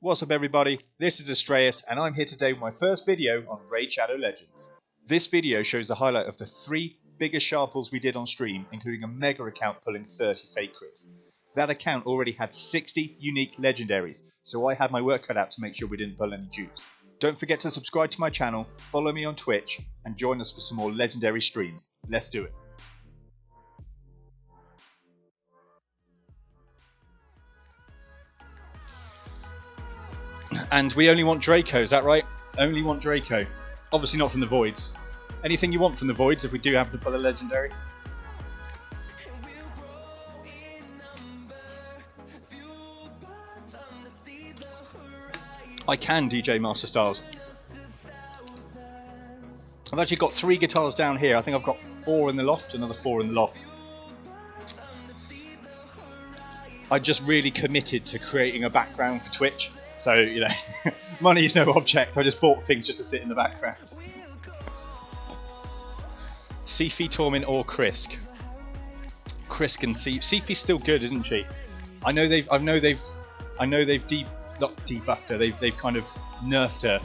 What's up everybody, this is Astraeus and I'm here today with my first video on Raid Shadow Legends. This video shows the highlight of the 3 biggest shard pulls we did on stream, including a mega account pulling 30 sacreds. That account already had 60 unique legendaries, so I had my work cut out to make sure we didn't pull any dupes. Don't forget to subscribe to my channel, follow me on Twitch, and join us for some more legendary streams. Let's do it. And we only want Draco, is that right? Only want Draco. Obviously not from the Voids. Anything you want from the Voids if we do happen to pull a legendary? I can DJ Master Styles. I've actually got 3 guitars down here. I think I've got 4 in the loft, another 4 in the loft. I just really committed to creating a background for Twitch. So, you know, money is no object. I just bought things just to sit in the background. Sifi, Torment, or Krisk. Krisk and Sifi's still good, isn't she? I know they've not debuffed her. They've kind of nerfed her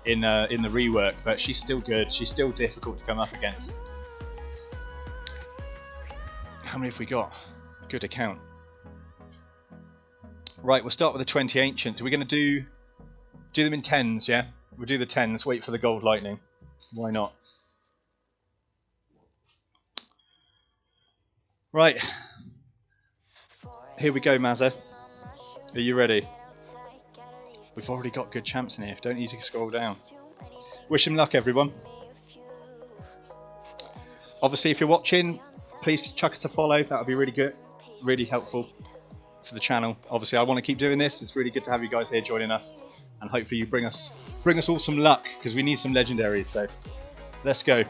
in the rework, but she's still good. She's still difficult to come up against. How many have we got? Good account. Right, we'll start with the 20 Ancients. We're going to do them in 10s, yeah? We'll do the 10s, wait for the Gold Lightning. Why not? Right. Here we go, Mazza. Are you ready? We've already got good champs in here. Don't need to scroll down. Wish him luck, everyone. Obviously, if you're watching, please chuck us a follow. That would be really good. Really helpful for the channel. Obviously I want to keep doing this. It's really good to have you guys here joining us, and hopefully you bring us all some luck, because we need some legendaries. So let's go.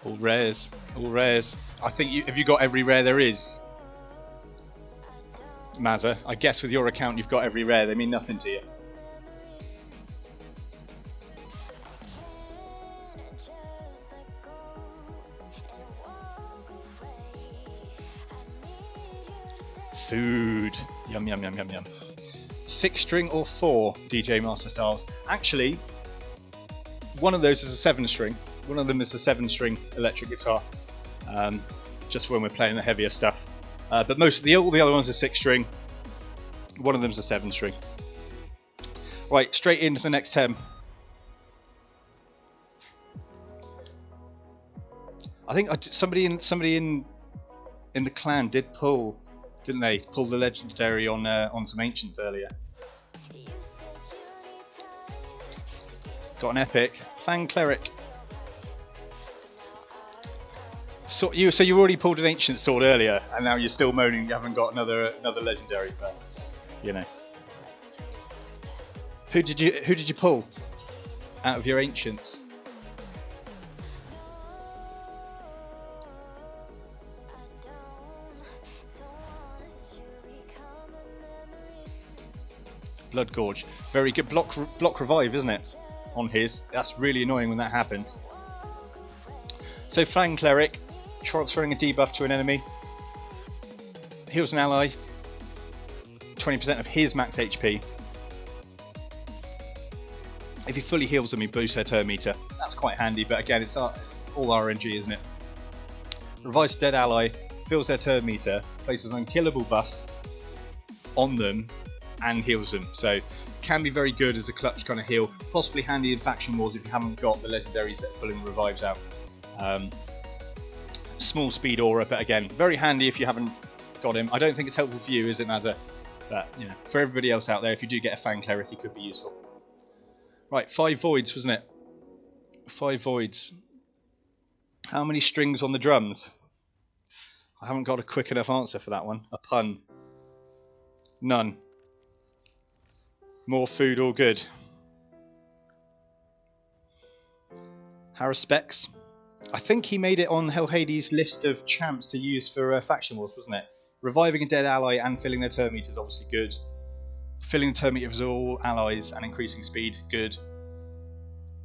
All rares, all rares. I think have you got every rare there is? Mazza, I guess with your account you've got every rare. They mean nothing to you. Food. Yum yum yum yum yum. 6 string or 4 DJ Master Styles. Actually, one of those is a 7 string. One of them is a 7 string electric guitar. Just when we're playing the heavier stuff. But all the other ones are 6 string. One of them's a 7 string. Right, straight into the next 10. I think somebody in the clan did pull, didn't they? Pull the legendary on some ancients earlier. Got an epic Fang Cleric. So you already pulled an ancient sword earlier, and now you're still moaning you haven't got another legendary. But you know, who did you pull out of your ancients? Blood Gorge, very good block revive, isn't it? On his, that's really annoying when that happens. So Fang Cleric, transferring a debuff to an enemy, heals an ally 20% of his max HP. If he fully heals them, he boosts their turn meter. That's quite handy, but again, it's all RNG, isn't it? Revives a dead ally, fills their turn meter, places an unkillable buff on them, and heals them. So can be very good as a clutch kind of heal. Possibly handy in faction wars if you haven't got the legendaries that are pulling revives out. Small speed aura, but again, very handy if you haven't got him. I don't think it's helpful for you, is it, Mazza? But you know, for everybody else out there, if you do get a Fang Cleric, it could be useful. Right, 5 voids, wasn't it? 5 voids. How many strings on the drums? I haven't got a quick enough answer for that one. A pun. None. More food, all good. Harris Specs. I think he made it on Hell Hades' list of champs to use for faction wars, wasn't it? Reviving a dead ally and filling their turn meter is obviously good. Filling the turn meter with all allies and increasing speed, good.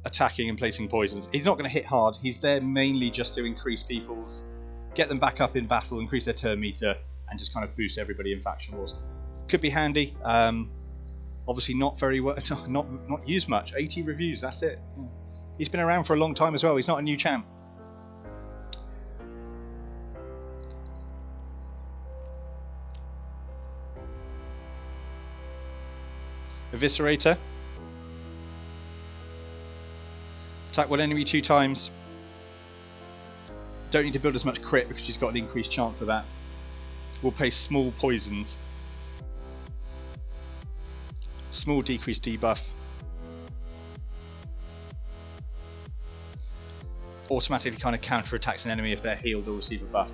Attacking and placing poisons. He's not going to hit hard. He's there mainly just to increase people's, get them back up in battle, increase their turn meter, and just kind of boost everybody in faction wars. Could be handy. Obviously not very well, not used much. 80 reviews, that's it. He's been around for a long time as well. He's not a new champ. Eviscerator. Attack one enemy 2 times. Don't need to build as much crit because she's got an increased chance of that. We'll place small poisons. Small decreased debuff. Automatically kind of counter attacks an enemy if they're healed or receive a buff.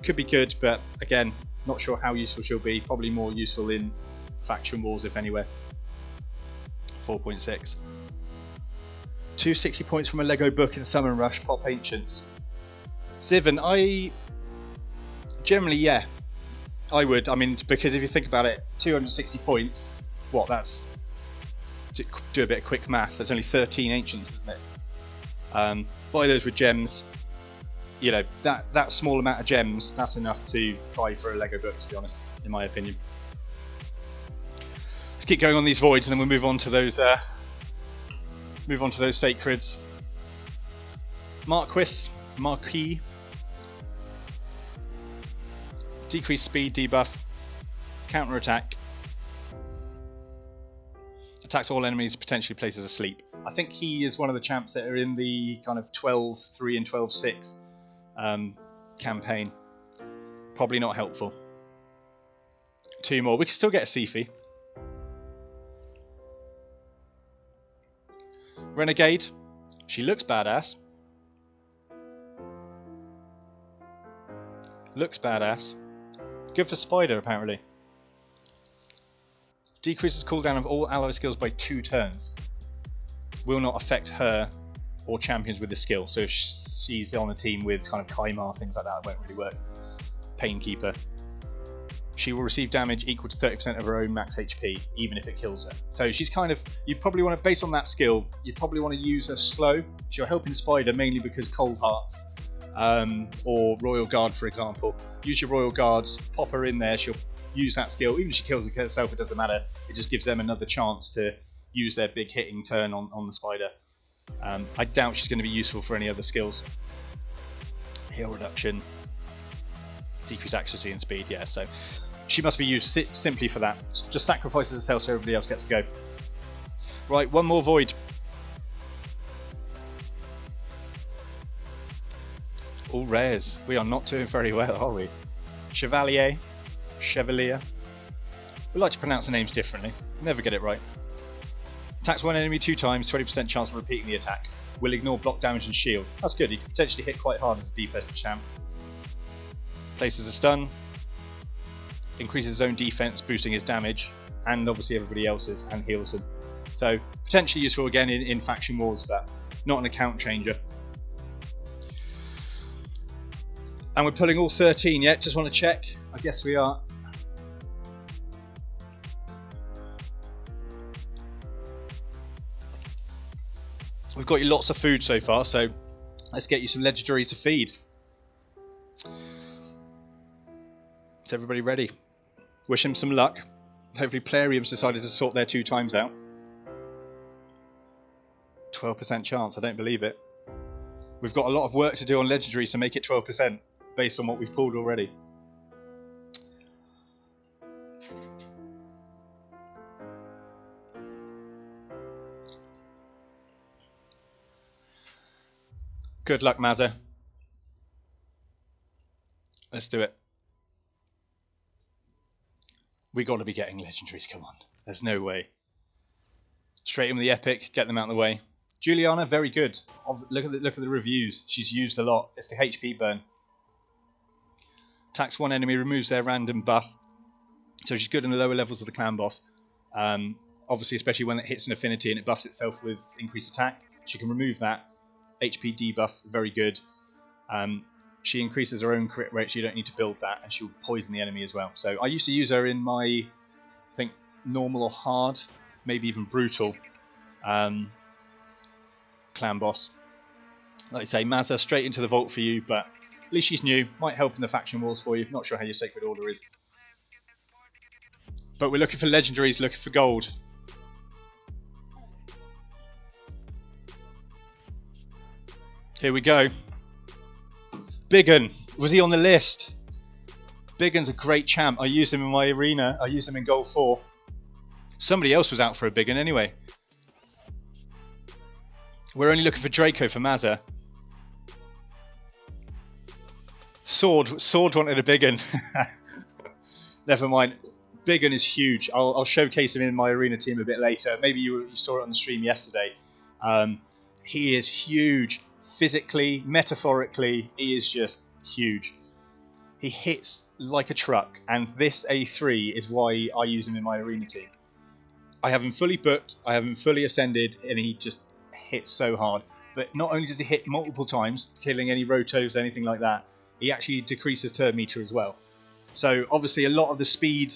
Could be good, but again, not sure how useful she'll be. Probably more useful in faction wars, if anywhere. 4.6. 260 points from a Lego book in Summon Rush, Pop Ancients. Zivan, I generally, yeah, I would. I mean, because if you think about it, 260 points, what, that's, to do a bit of quick math, there's only 13 Ancients, isn't it? Buy those with gems, you know, that small amount of gems, that's enough to buy for a Lego book, to be honest, in my opinion. Let's keep going on these voids and then we'll move on to those sacreds. Marquis. Decreased speed debuff. Counter attack. Attacks all enemies, potentially places asleep. I think he is one of the champs that are in the kind of 12-3 and 12-6 campaign. Probably not helpful. 2 more. We can still get a Sifi. Renegade. She looks badass. Looks badass. Good for Spider, apparently. Decreases cooldown of all ally skills by 2 turns. Will not affect her or champions with the skill. So if she's on a team with kind of Kaimar, things like that, it won't really work. Painkeeper. She will receive damage equal to 30% of her own max HP, even if it kills her. So she's kind of, you probably want to, based on that skill, you probably want to use her slow. She'll help in Spider mainly because Cold Hearts, or Royal Guard, for example. Use your Royal Guards, pop her in there, she'll use that skill. Even if she kills herself, it doesn't matter. It just gives them another chance to use their big hitting turn on the Spider. I doubt she's going to be useful for any other skills. Heal reduction, decrease accuracy and speed, yeah, so she must be used simply for that. Just sacrifices herself so everybody else gets to go. Right, one more void. All rares. We are not doing very well, are we? Chevalier. We like to pronounce the names differently. Never get it right. Attacks one enemy 2 times, 20% chance of repeating the attack. Will ignore block damage and shield. That's good, he can potentially hit quite hard as a defensive champ. Places a stun. Increases his own defense, boosting his damage, and obviously everybody else's, and heals them. So, potentially useful again in faction wars, but not an account changer. And we're pulling all 13 yet, just want to check. I guess we are. We've got you lots of food so far, so let's get you some legendary to feed. Is everybody ready? Wish him some luck. Hopefully Plarium's decided to sort their 2 times out. 12% chance, I don't believe it. We've got a lot of work to do on legendaries to make it 12% based on what we've pulled already. Good luck, Mazza. Let's do it. We got to be getting legendaries, come on. There's no way. Straight in with the epic, get them out of the way. Juliana, very good. Look at the reviews. She's used a lot. It's the HP burn. Attacks one enemy, removes their random buff. So she's good in the lower levels of the clan boss. Obviously, especially when it hits an affinity and it buffs itself with increased attack. She can remove that. HP debuff, very good. She increases her own crit rate, so you don't need to build that, and she'll poison the enemy as well. So I used to use her in my, I think, normal or hard, maybe even brutal clan boss. Like I say, Mazza straight into the vault for you, but at least she's new. Might help in the faction wars for you. Not sure how your Sacred Order is. But we're looking for legendaries, looking for gold. Here we go. Biggin. Was he on the list? Biggin's a great champ. I used him in my arena. I used him in Gold 4. Somebody else was out for a Biggin anyway. We're only looking for Draco for Mazza. Sword wanted a Biggin. Never mind. Biggin is huge. I'll showcase him in my arena team a bit later. Maybe you saw it on the stream yesterday. He is huge. Physically, metaphorically, he is just huge. He hits like a truck, and this A3 is why I use him in my arena team. I have him fully booked, I have him fully ascended, and he just hits so hard. But not only does he hit multiple times, killing any rotos, anything like that, he actually decreases turn meter as well. So obviously a lot of the speed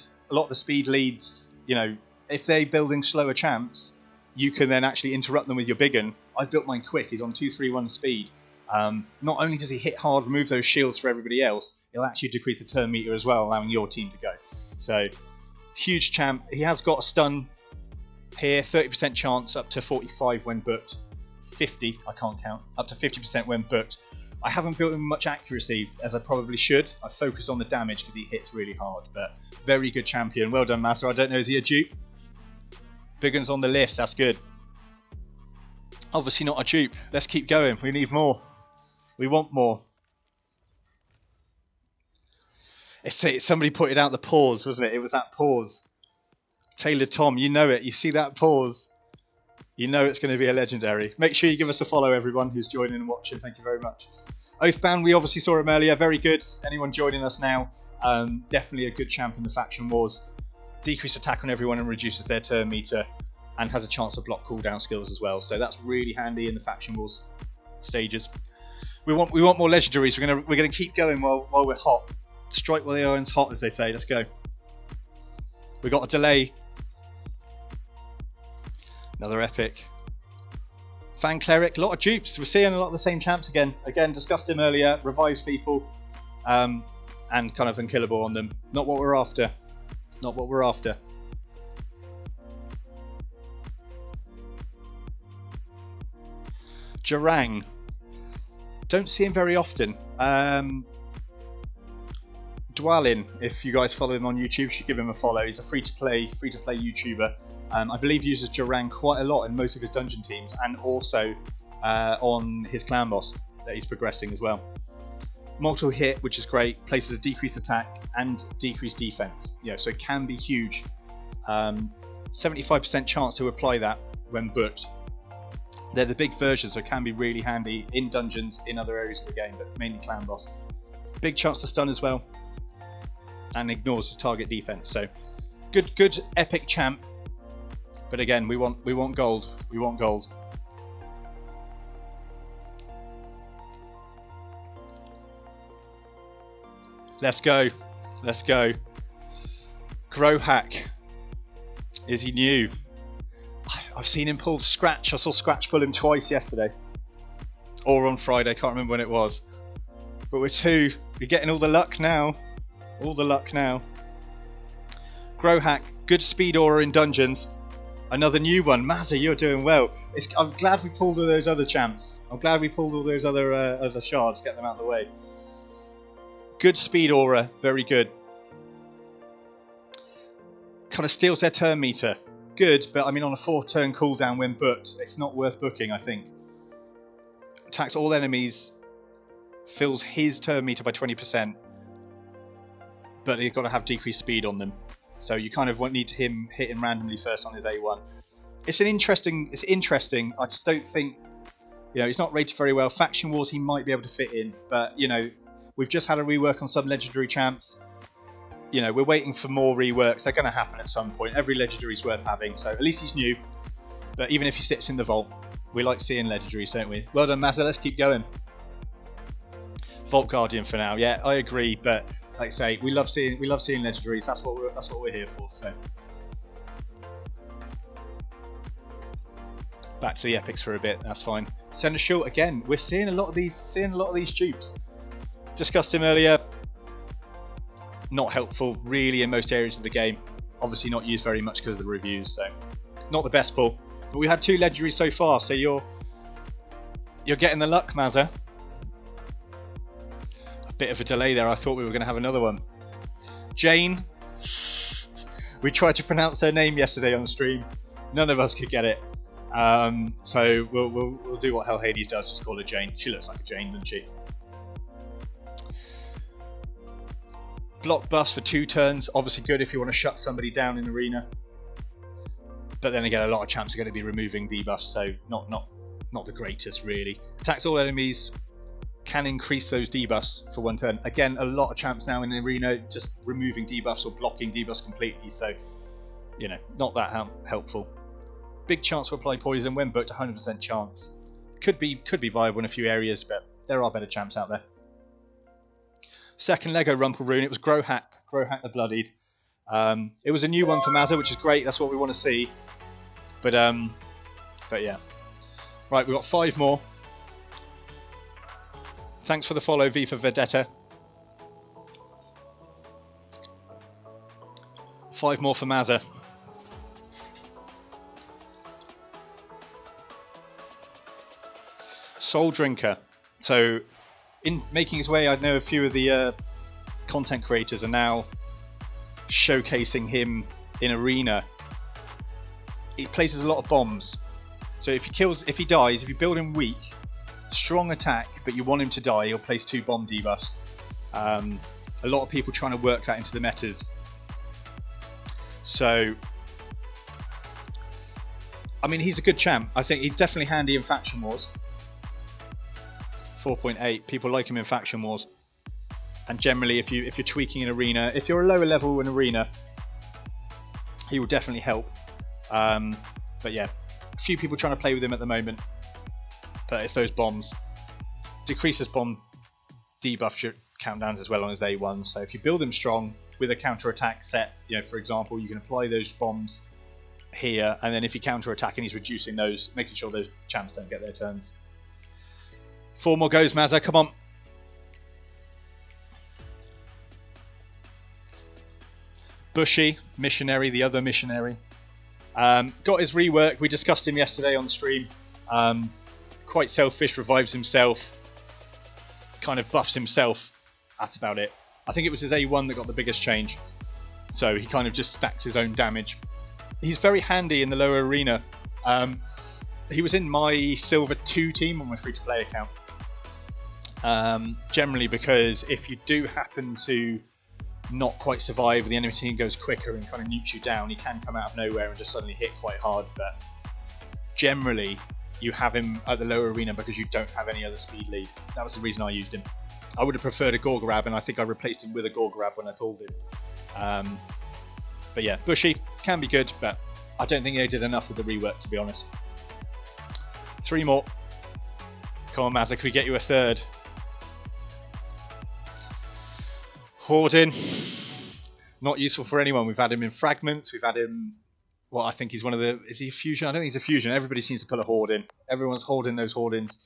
leads, you know, if they're building slower champs, you can then actually interrupt them with your Biggin. I've built mine quick, he's on 231 speed. Not only does he hit hard, remove those shields for everybody else, he'll actually decrease the turn meter as well, allowing your team to go. So, huge champ. He has got a stun here, 30% chance up to 45 when booked. 50, I can't count, up to 50% when booked. I haven't built him much accuracy, as I probably should. I focused on the damage because he hits really hard, but very good champion. Well done, Master. I don't know, is he a dupe? Biggin's on the list, that's good. Obviously not a dupe. Let's keep going. We need more. We want more. Somebody pointed out the pause, wasn't it? It was that pause. Taylor Tom, you know it. You see that pause. You know it's going to be a legendary. Make sure you give us a follow, everyone who's joining and watching. Thank you very much. Oathbound, we obviously saw him earlier. Very good. Anyone joining us now? Definitely a good champ in the faction wars. Decrease attack on everyone and reduces their turn meter, and has a chance to block cooldown skills as well. So that's really handy in the faction wars stages. We want more legendaries. We're gonna keep going while we're hot. Strike while the iron's hot, as they say. Let's go. We got a delay. Another epic. Fan Cleric, a lot of dupes. We're seeing a lot of the same champs again. Again, discussed him earlier. Revives people, and kind of unkillable on them. Not what we're after. Not what we're after. Jarang. Don't see him very often. Dwalin, if you guys follow him on YouTube, you should give him a follow. He's a free-to-play YouTuber. I believe uses Jarang quite a lot in most of his dungeon teams, and also on his clan boss that he's progressing as well. Multiple hit, which is great, places a decreased attack and decreased defense. You know, so it can be huge. 75% chance to apply that when booked. They're the big versions, so it can be really handy in dungeons, in other areas of the game, but mainly clan boss. Big chance to stun as well, and ignores the target defense. So good epic champ. But again, we want gold. We want gold. Let's go. Let's go. Growhack. Is he new? I've seen him pull Scratch. I saw Scratch pull him twice yesterday. Or on Friday. Can't remember when it was. But we're two. We're getting all the luck now. All the luck now. Growhack. Good speed aura in dungeons. Another new one. Mazza, you're doing well. I'm glad we pulled all those other champs. I'm glad we pulled all those other shards. Get them out of the way. Good speed aura, very good. Kind of steals their turn meter. Good, but I mean on a 4-turn cooldown when booked, it's not worth booking, I think. Attacks all enemies, fills his turn meter by 20%, but you've got to have decreased speed on them. So you kind of need him hitting randomly first on his A1. It's interesting. I just don't think, you know, he's not rated very well. Faction Wars he might be able to fit in, but you know, we've just had a rework on some legendary champs. You know, we're waiting for more reworks. They're going to happen at some point. Every legendary is worth having, so at least he's new. But even if he sits in the vault, we like seeing legendaries, don't we? Well done, Mazza. Let's keep going. Vault Guardian for now. Yeah, I agree. But like I say, we love seeing legendaries. That's what we're here for. So back to the epics for a bit. That's fine. Seneschal again. We're seeing a lot of these dupes. Discussed him earlier. Not helpful really in most areas of the game. Obviously not used very much because of the reviews, so not the best pull. But we had 2 legendaries so far, so you're getting the luck, Mazza. A bit of a delay there. I thought we were going to have another one. Jane. We tried to pronounce her name yesterday on stream. None of us could get it. So we'll do what Hell Hades does, just call her Jane. She looks like a Jane, doesn't she? Block buffs for 2 turns, obviously good if you want to shut somebody down in arena. But then again, a lot of champs are going to be removing debuffs, so not the greatest really. Attacks all enemies, can increase those debuffs for 1 turn. Again, a lot of champs now in the arena just removing debuffs or blocking debuffs completely, so you know, not that helpful. Big chance to apply poison when booked, 100% chance. Could be viable in a few areas, but there are better champs out there. Second Lego Rumple Rune, it was Growhack the Bloodied. It was a new one for Mazza, which is great, that's what we want to see. But yeah. Right, we've got 5 more. Thanks for the follow, V for Vedetta. 5 more for Mazza. Soul Drinker. So, in making his way, I know a few of the content creators are now showcasing him in arena. He places a lot of bombs. So if he dies, if you build him weak, strong attack, but you want him to die, he'll place 2 bomb debuffs. A lot of people trying to work that into the metas. So, I mean, he's a good champ. I think he's definitely handy in Faction Wars. 4.8. People like him in Faction Wars. And generally, if you're tweaking an arena, if you're a lower level in arena, he will definitely help. But yeah, a few people trying to play with him at the moment. But it's those bombs. Decreases bomb debuff countdowns as well on his A1. So if you build him strong with a counter attack set, you know, for example, you can apply those bombs here, and then if you counter attack and he's reducing those, making sure those champs don't get their turns. 4 more goes, Mazza, come on. Bushy, Missionary, the other Missionary. Got his rework, we discussed him yesterday on stream. Quite selfish, revives himself, kind of buffs himself. That's about it. I think it was his A1 that got the biggest change. So he kind of just stacks his own damage. He's very handy in the lower arena. He was in my Silver 2 team on my free-to-play account. Generally because if you do happen to not quite survive, the enemy team goes quicker and kind of nukes you down, he can come out of nowhere and just suddenly hit quite hard. But generally, you have him at the lower arena because you don't have any other speed lead. That was the reason I used him. I would have preferred a Gorgorab, and I think I replaced him with a Gorgorab when I pulled him. But yeah, Bushy can be good, but I don't think they did enough with the rework, to be honest. 3 more. Come on, Mazza, could we get you a 3rd? Hoarding. Not useful for anyone. We've had him in Fragments. We've had him... Well, I think he's one of the... Is he a Fusion? I don't think he's a Fusion. Everybody seems to pull a Hoard in. Everyone's holding those Hoardings.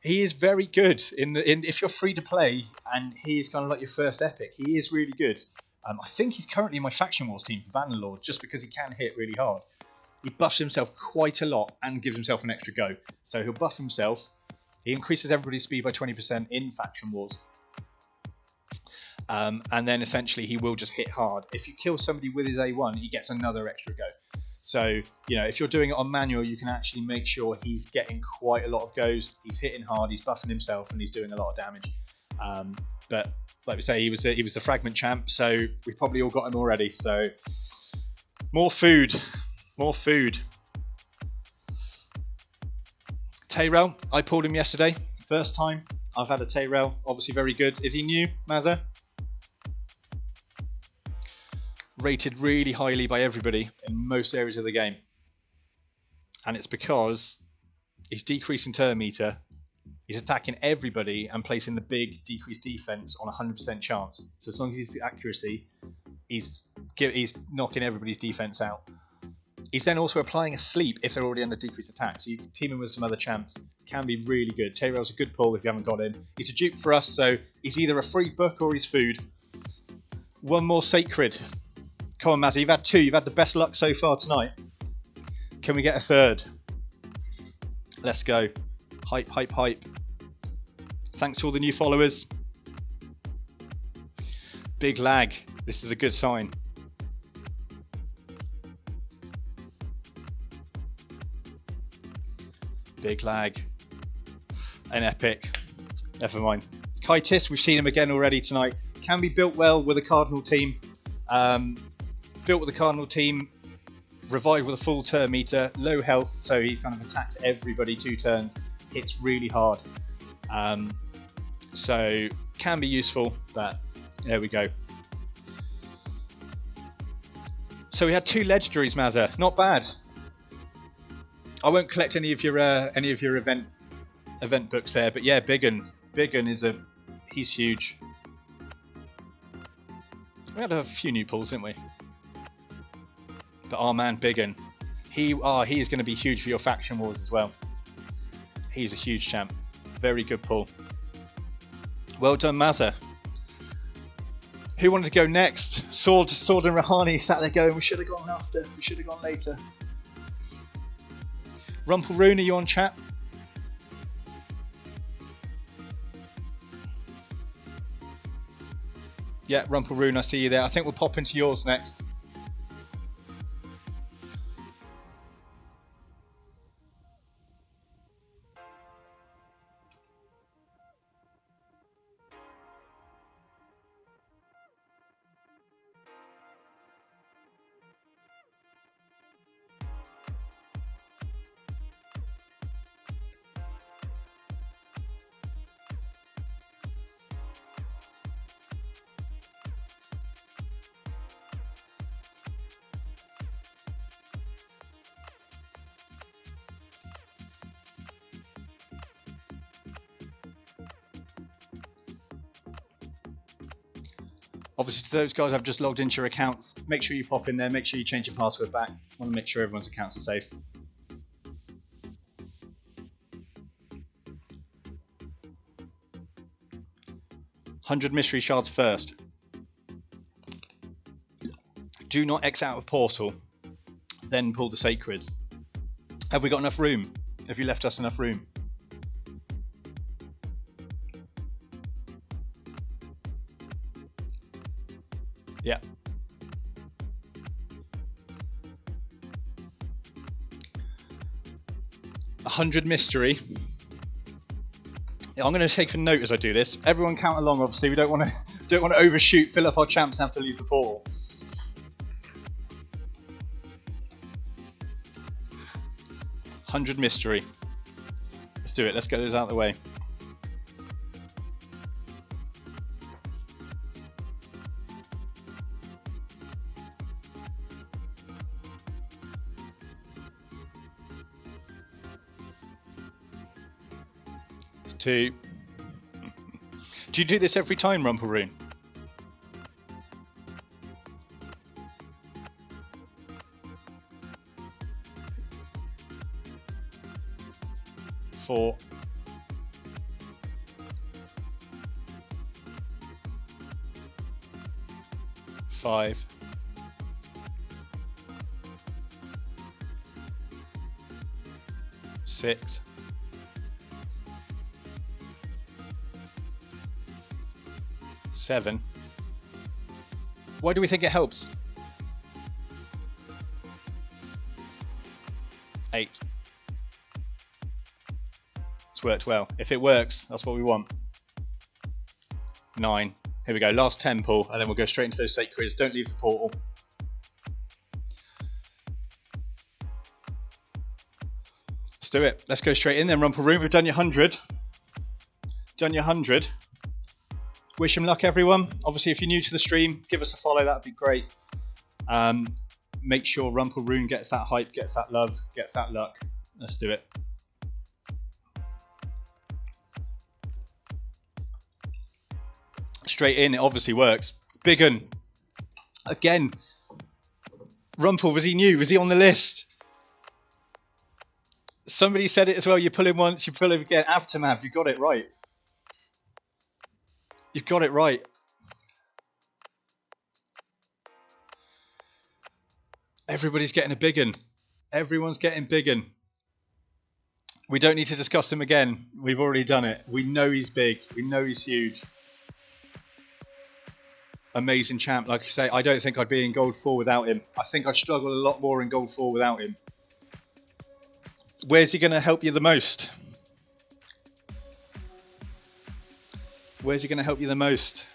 He is very good. If you're free to play and he's kind of like your first epic, he is really good. I think he's currently in my Faction Wars team for Bannerlord just because he can hit really hard. He buffs himself quite a lot and gives himself an extra go. So he'll buff himself. He increases everybody's speed by 20% in Faction Wars. And then essentially he will just hit hard. If you kill somebody with his A1, he gets another extra go. So, you know, if you're doing it on manual, you can actually make sure he's getting quite a lot of goes. He's hitting hard, he's buffing himself, and he's doing a lot of damage. But like we say, he was the Fragment champ, so we've probably all got him already. So more food, more food. Tyrell, I pulled him yesterday, first time I've had a Tyrell. Obviously very good. Is he new, Mazza? Rated really highly by everybody in most areas of the game, and it's because he's decreasing turn meter, he's attacking everybody and placing the big decreased defense on 100% chance. So as long as he's accuracy, he's knocking everybody's defense out. He's then also applying a sleep if they're already under decreased attack. So you can team him with some other champs. Can be really good. Tayrail's a good pull if you haven't got him. He's a dupe for us, so he's either a free book or he's food. One more Sacred. Come on, Mazzy, you've had 2. You've had the best luck so far tonight. Can we get a 3rd? Let's go. Hype, hype, hype. Thanks to all the new followers. Big lag. This is a good sign. Big lag. An epic. Never mind. Kaitis, we've seen him again already tonight. Can be built well with a Cardinal team. Built with a Cardinal team. Revived with a full turn meter. Low health, so he kind of attacks everybody 2 turns. Hits really hard. So can be useful, but there we go. So we had 2 legendaries, Mazza. Not bad. I won't collect any of your event books there, but yeah, Biggin is he's huge. We had a few new pulls, didn't we? But our man Biggin, he is going to be huge for your faction wars as well. He's a huge champ. Very good pull. Well done, Mazza. Who wanted to go next? Sword and Rahani sat there going, we should have gone after. We should have gone later. Rumpelroon, are you on chat? Yeah, Rumpelroon, I see you there. I think we'll pop into yours next. Obviously, to those guys I've just logged into your accounts, make sure you pop in there, make sure you change your password back. I want to make sure everyone's accounts are safe. $100 mystery shards first. Do not X out of portal, then pull the sacreds. Have we got enough room? Have you left us enough room? Yeah. $100 mystery. Yeah, I'm going to take a note as I do this. Everyone count along. Obviously, we don't want to overshoot, fill up our champs, and have to leave the portal. $100 mystery. Let's do it. Let's get those out of the way. It's 2. Do you do this every time, Rumpelroon? Four. 5. 6. 7. Why do we think it helps? 8. It's worked well. If it works, that's what we want. 9. Here we go. Last 10 pull, and then we'll go straight into those sacreds. Don't leave the portal. Let's do it. Let's go straight in then, Rumpelroon. We've done your 100. Done your 100. Wish him luck, everyone. Obviously, if you're new to the stream, give us a follow. That'd be great. Make sure Rumpelroon gets that hype, gets that love, gets that luck. Let's do it. Straight in, it obviously works. Big Un. Again, Rumpel, was he new? Was he on the list? Somebody said it as well. You pull him once, you pull him again. Aftermath, you got it right. You've got it right. Everybody's getting a big un. Everyone's getting big un. We don't need to discuss him again. We've already done it. We know he's big. We know he's huge. Amazing champ. Like I say, I don't think I'd be in Gold 4 without him. I think I'd struggle a lot more in Gold 4 without him. Where's he going to help you the most? Where's he going to help you the most?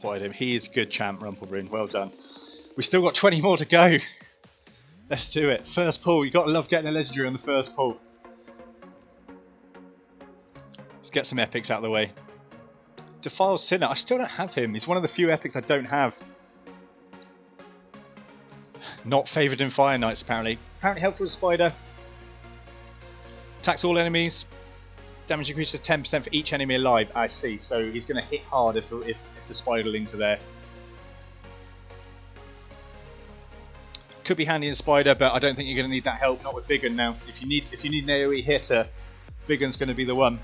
Boy, he is a good champ, Rumpelbrune. Well done. We've still got 20 more to go. Let's do it. First pull. You've got to love getting a legendary on the first pull. Let's get some epics out of the way. Defiled Sinner. I still don't have him. He's one of the few epics I don't have. Not favoured in Fire Knights, apparently. Apparently helpful with Spider. Attacks all enemies. Damage increases 10% for each enemy alive. I see. So he's going to hit hard if the Spiderlings are there. Could be handy in Spider, but I don't think you're going to need that help. Not with Big Un now. If you need an AoE hitter, Big Un's going to be the one.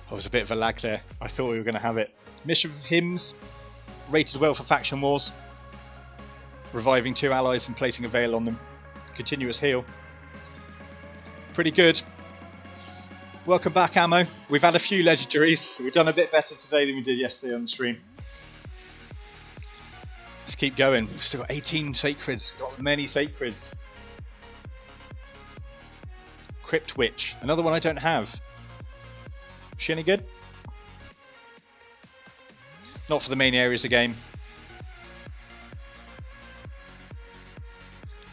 Oh, there was a bit of a lag there. I thought we were going to have it. Mission of Hymns, rated well for Faction Wars. Reviving 2 allies and placing a veil on them. Continuous heal. Pretty good. Welcome back, Ammo. We've had a few legendaries. We've done a bit better today than we did yesterday on the stream. Let's keep going. We've still got 18 Sacreds. We've got many Sacreds. Crypt Witch. Another one I don't have. Is she any good? Not for the main areas of the game.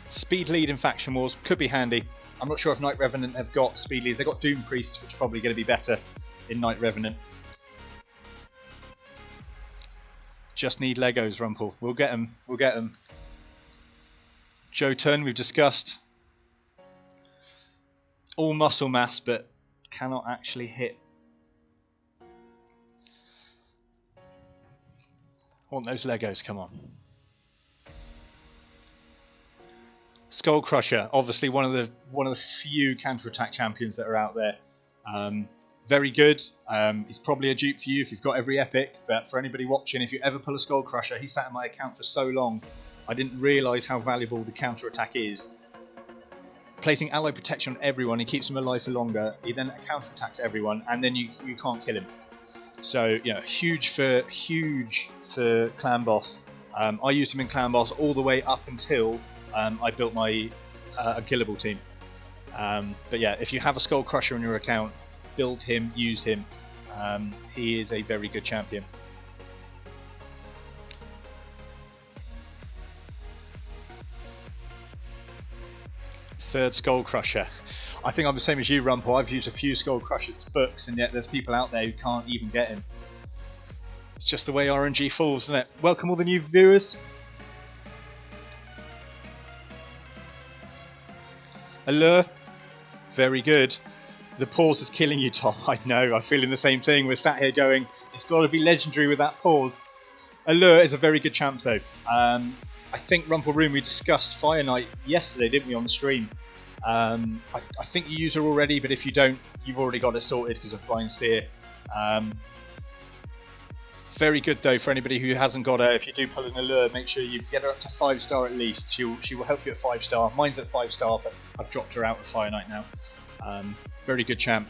Speed lead in Faction Wars could be handy. I'm not sure if Night Revenant have got speed leads. They've got Doom Priest, which is probably going to be better in Night Revenant. Just need Legos, Rumpel. We'll get them. We'll get them. Jotun, we've discussed. All muscle mass, but cannot actually hit. I want those Legos, come on. Skull Crusher, obviously one of the few counter-attack champions that are out there. Very good. He's probably a dupe for you if you've got every epic, but for anybody watching, if you ever pull a Skull Crusher, he sat in my account for so long, I didn't realise how valuable the counter-attack is. Placing ally protection on everyone, he keeps them alive for longer, he then counter-attacks everyone, and then you can't kill him. So, you know, huge for Clan Boss. I used him in Clan Boss all the way up until I built my unkillable team. But yeah, if you have a Skull Crusher on your account, build him, use him. He is a very good champion. Third Skull Crusher. I think I'm the same as you, Rumpel. I've used a few Skull Crushers books, and yet there's people out there who can't even get him. It's just the way RNG falls, isn't it? Welcome all the new viewers. Allure, very good. The pause is killing you, Tom. I know, I'm feeling the same thing. We're sat here going, it's got to be legendary with that pause. Allure is a very good champ though. I think Rumpelroom, we discussed Fire Knight yesterday, didn't we, on the stream? I think you use her already, but if you don't, you've already got it sorted because of Blind Seer. Very good though for anybody who hasn't got her. If you do pull an Allure, make sure you get her up to 5-star at least. She will help you at 5-star. Mine's at 5-star, but I've dropped her out with Fire Knight now. Very good champ.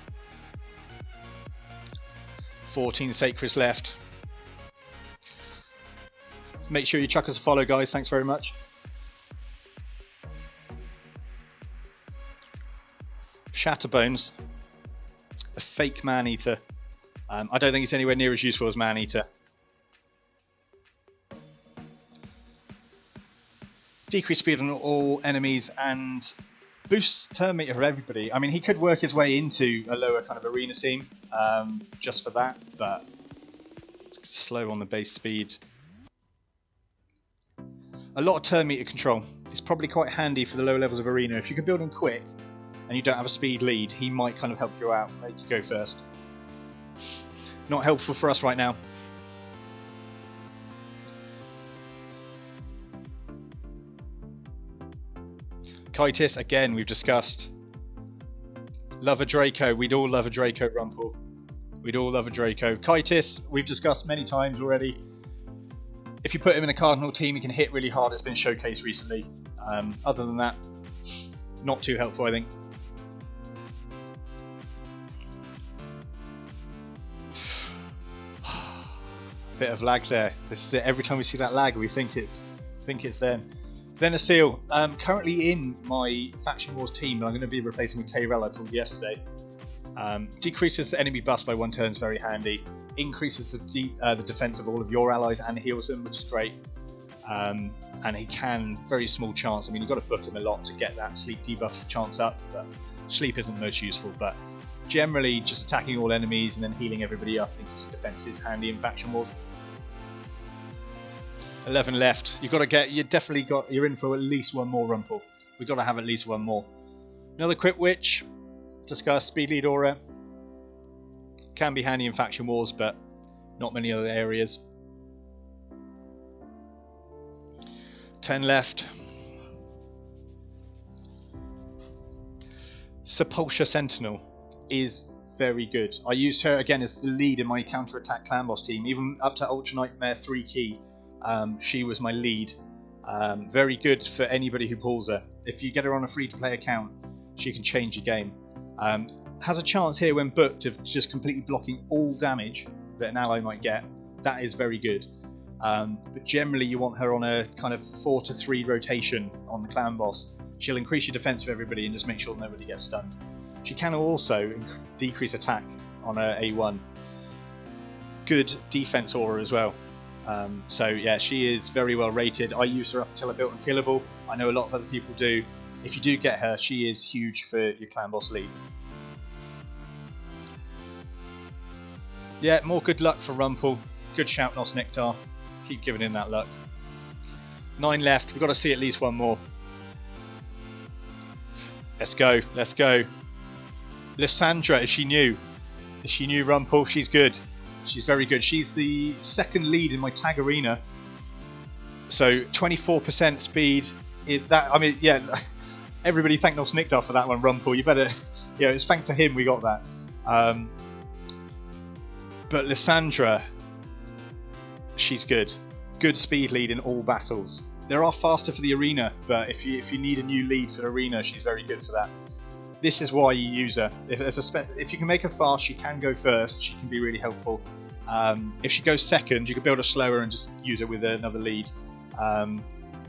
14 Sacreds left. Make sure you chuck us a follow, guys. Thanks very much. Shatterbones, a fake Man-Eater. I don't think it's anywhere near as useful as Man-Eater. Decrease speed on all enemies and boosts turn meter for everybody. I mean, he could work his way into a lower kind of arena team just for that, but slow on the base speed. A lot of turn meter control. It's probably quite handy for the lower levels of arena. If you can build him quick and you don't have a speed lead, he might kind of help you out, make you go first. Not helpful for us right now. Kitis, again, we've discussed. Love a Draco. We'd all love a Draco Rumpel. We'd all love a Draco. Kitis, we've discussed many times already. If you put him in a Cardinal team, he can hit really hard. It's been showcased recently. Other than that, not too helpful, I think. Bit of lag there. This is it. Every time we see that lag, we think it's them. Then a seal. Currently in my Faction Wars team, I'm going to be replacing with Tyrell I pulled yesterday. Decreases the enemy buffs by 1 turn is very handy. Increases the defense of all of your allies and heals them, which is great. And he can, very small chance. I mean, you've got to book him a lot to get that sleep debuff chance up, but sleep isn't the most useful. But generally, just attacking all enemies and then healing everybody up, I think defense is handy in Faction Wars. 11 left. You've got to get. You're in for at least one more Rumpel. We've got to have at least one more. Another Crypt Witch. Discuss Speed Lead Aura. Can be handy in Faction Wars, but not many other areas. 10 left. Sepulchre Sentinel is very good. I used her again as the lead in my counter-attack clan boss team, even up to Ultra Nightmare 3 key. She was my lead. Very good for anybody who pulls her. If you get her on a free-to-play account, she can change your game. Has a chance here when booked of just completely blocking all damage that an ally might get. That is very good. But generally you want her on a kind of 4 to 3 rotation on the clan boss. She'll increase your defense of everybody and just make sure nobody gets stunned. She can also decrease attack on her A1. Good defense aura as well. So yeah, she is very well rated. I used her up until I built Unkillable. I know a lot of other people do. If you do get her, she is huge for your clan boss lead. Yeah, more good luck for Rumpel. Good shout, Nos Nectar. Keep giving him that luck. 9 left. We've got to see at least one more. Let's go. Let's go. Lysandra, is she new? Is she new Rumpel? She's good. She's very good. She's the second lead in my tag arena. So 24% speed. Is that? I mean, yeah. Everybody thank Nos Nectar for that one, Rumpel. You better. Yeah, it's thanks to him we got that. But Lysandra, she's good. Good speed lead in all battles. There are faster for the arena, but if you need a new lead for the arena, she's very good for that. This is why you use her. If you can make her fast, she can go first. She can be really helpful. If she goes second, you can build her slower and just use her with another lead.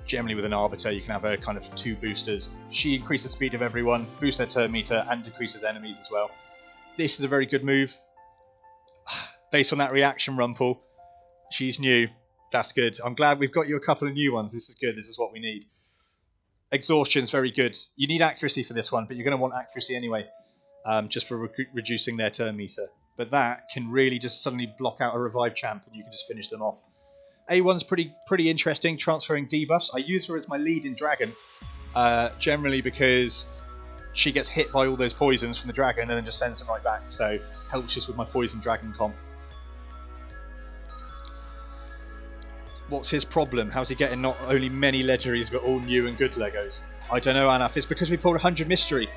Generally with an Arbiter, you can have her kind of 2 boosters. She increases the speed of everyone, boosts their turn meter, and decreases enemies as well. This is a very good move. Based on that reaction, Rumpel, she's new. That's good. I'm glad we've got you a couple of new ones. This is good. This is what we need. Exhaustion's very good. You need accuracy for this one, but you're going to want accuracy anyway, just for reducing their turn meter. But that can really just suddenly block out a revive champ, and you can just finish them off. A1's pretty interesting, transferring debuffs. I use her as my lead in Dragon, generally because she gets hit by all those poisons from the dragon and then just sends them right back. So helps just with my poison dragon comp. What's his problem? How's he getting not only many legendaries but all new and good Legos? I don't know, Anaf. It's because we pulled 100 mystery.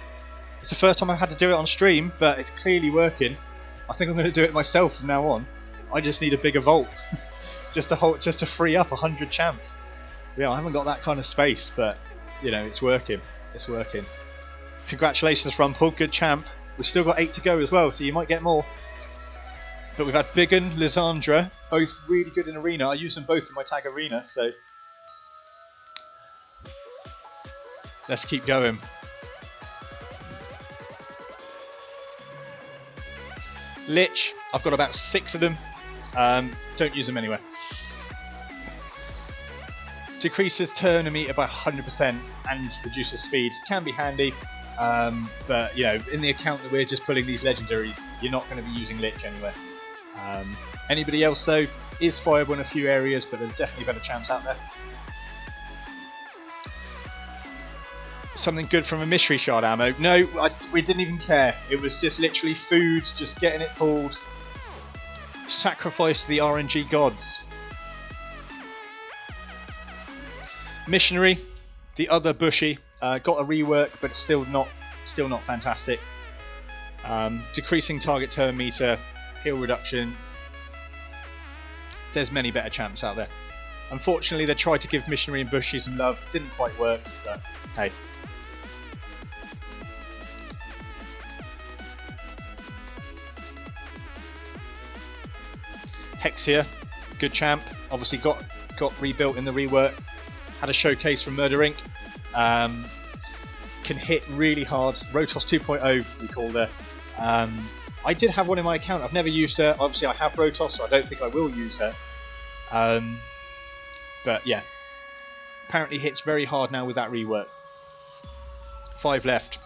It's the first time I've had to do it on stream, but it's clearly working. I think I'm going to do it myself from now on. I just need a bigger vault just to free up 100 champs. Yeah, I haven't got that kind of space, but you know, it's working. It's working. Congratulations, Rumpel. Good champ. We've still got 8 to go as well, so you might get more. But we've had Biggin, Lysandra, both really good in arena. I use them both in my tag arena, so let's keep going. Lich, I've got about 6 of them. Don't use them anywhere. Decreases turn meter by 100% and reduces speed. Can be handy, but you know, in the account that we're just pulling these legendaries, you're not going to be using Lich anywhere. Anybody else though is fireable in a few areas, but there's definitely better champs out there. Something good from a mystery shard ammo. No, we didn't even care. It was just literally food, just getting it pulled. Sacrifice to the RNG gods. Missionary, the other bushy, got a rework, but still not fantastic. Decreasing target turn meter, heal reduction. There's many better champs out there. Unfortunately, they tried to give Missionary and Bushy some love. Didn't quite work, but hey. Hexia, good champ. Obviously got rebuilt in the rework. Had a showcase from Murder Inc. Can hit really hard. Rotos 2.0, we called her. I did have one in my account. I've never used her. Obviously, I have Rotos, so I don't think I will use her. But yeah, apparently hits very hard now with that rework. 5 left.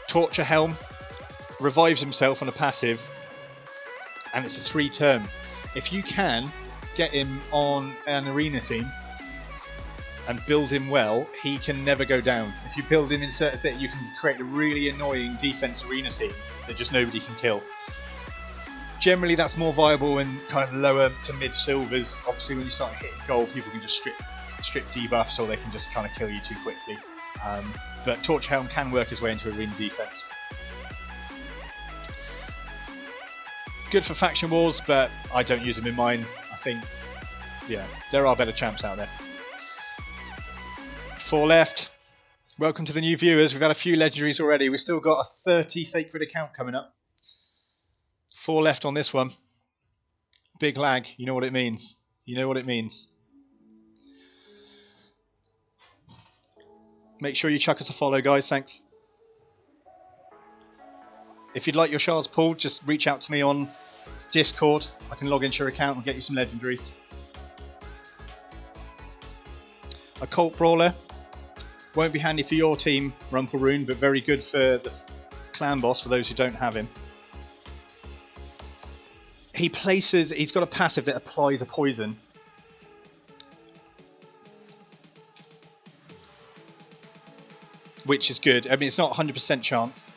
Torture Helm revives himself on a passive, and it's a 3 turn. If you can get him on an arena team and build him well, he can never go down. If you build him in certain things, you can create a really annoying defense arena team that just nobody can kill. Generally, that's more viable in kind of lower to mid silvers. Obviously, when you start hitting gold, people can just strip debuffs, or they can just kind of kill you too quickly. But Torch Helm can work his way into arena defense. Good for faction wars, but I don't use them in mine. I think, yeah, there are better champs out there. 4 left. Welcome to the new viewers. We've had a few legendaries already. We've still got a 30 sacred account coming up. 4 left on this one. Big lag. You know what it means. You know what it means. Make sure you chuck us a follow, guys. Thanks. If you'd like your shards pulled, just reach out to me on Discord. I can log into your account and get you some legendaries. A Cult Brawler. Won't be handy for your team, Rumpelroon, but very good for the clan boss, for those who don't have him. He's got a passive that applies a poison. Which is good. I mean, it's not 100% chance.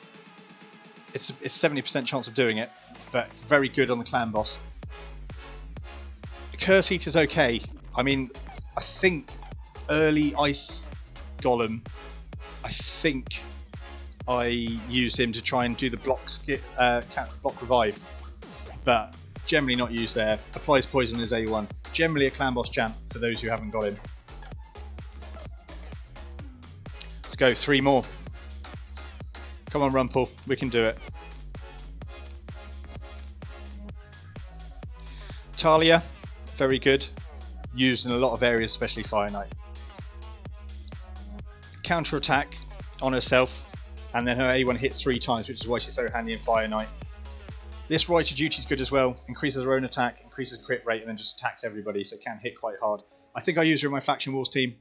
It's 70% chance of doing it, but very good on the clan boss. Curse Eater's okay. I mean, I think early Ice Golem, I think I used him to try and do the block revive, but generally not used there. Applies poison as A1. Generally a clan boss champ for those who haven't got him. Let's go, 3 more. Come on, Rumpel, we can do it. Talia, very good. Used in a lot of areas, especially Fire Knight. Counter attack on herself, and then her A1 hits 3 times, which is why she's so handy in Fire Knight. This Right to Duty is good as well. Increases her own attack, increases crit rate, and then just attacks everybody, so it can hit quite hard. I think I use her in my Faction Wars team.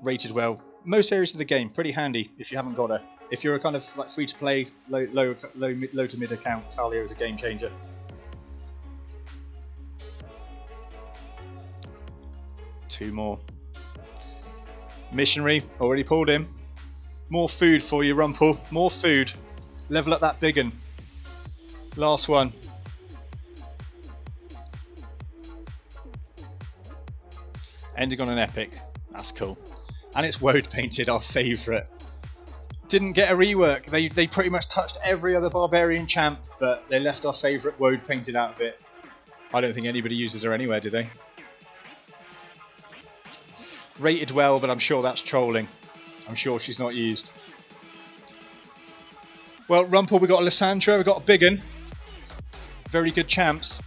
Rated well. Most areas of the game, pretty handy if you haven't got her. If you're a kind of like free to play, low to mid account, Talia is a game changer. Two more. Missionary, already pulled him. More food for you, Rumpel. More food. Level up that big un. Last one. Ending on an epic. That's cool. And it's Woad painted, our favourite. Didn't get a rework. They pretty much touched every other barbarian champ, but they left our favourite Woad painted out of it. I don't think anybody uses her anywhere, do they? Rated well, but I'm sure that's trolling. I'm sure she's not used. Well, Rumpel, we got a Lysandra, we got a Biggin. Very good champs.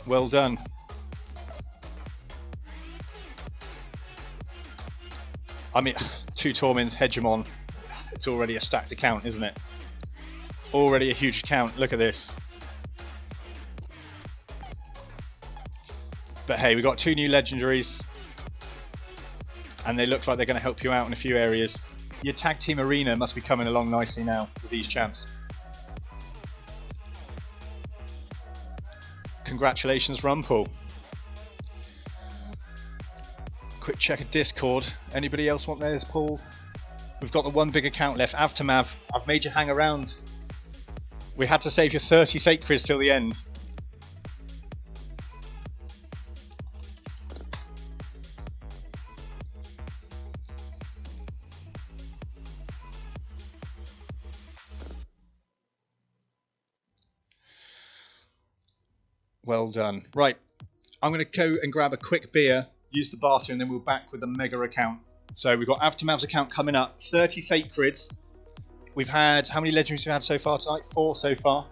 Well done. I mean, 2 Torments, Hegemon. It's already a stacked account, isn't it? Already a huge account. Look at this. But hey, we got 2 new legendaries, and they look like they're going to help you out in a few areas. Your tag team arena must be coming along nicely now with these champs. Congratulations, Rumpel. Quick check of Discord. Anybody else want theirs pulled? We've got the one big account left. Aftermath, I've made you hang around. We had to save you 30 sacreds till the end. Well done. Right, I'm going to go and grab a quick beer, use the bathroom, then we'll back with the mega account. So we've got Aftermath's account coming up, 30 sacreds. We've had, how many legendaries have we had so far tonight? 4 so far.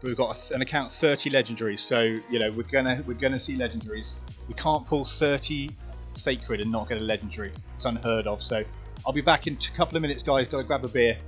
But we've got an account 30 legendaries, so you know we're gonna see legendaries. We can't pull 30 sacred and not get a legendary. It's unheard of. So I'll be back in a couple of minutes, guys. Got to grab a beer.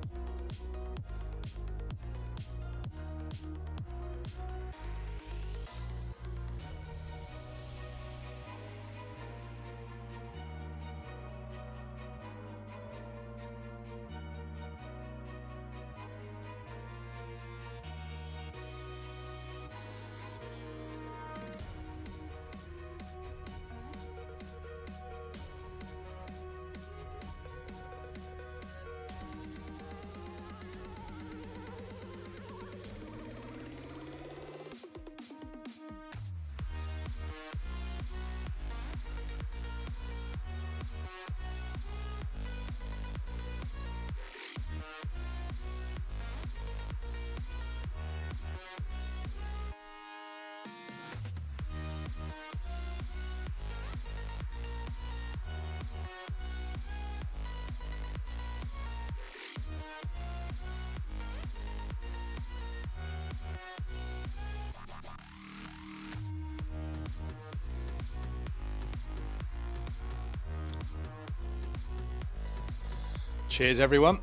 Cheers, everyone.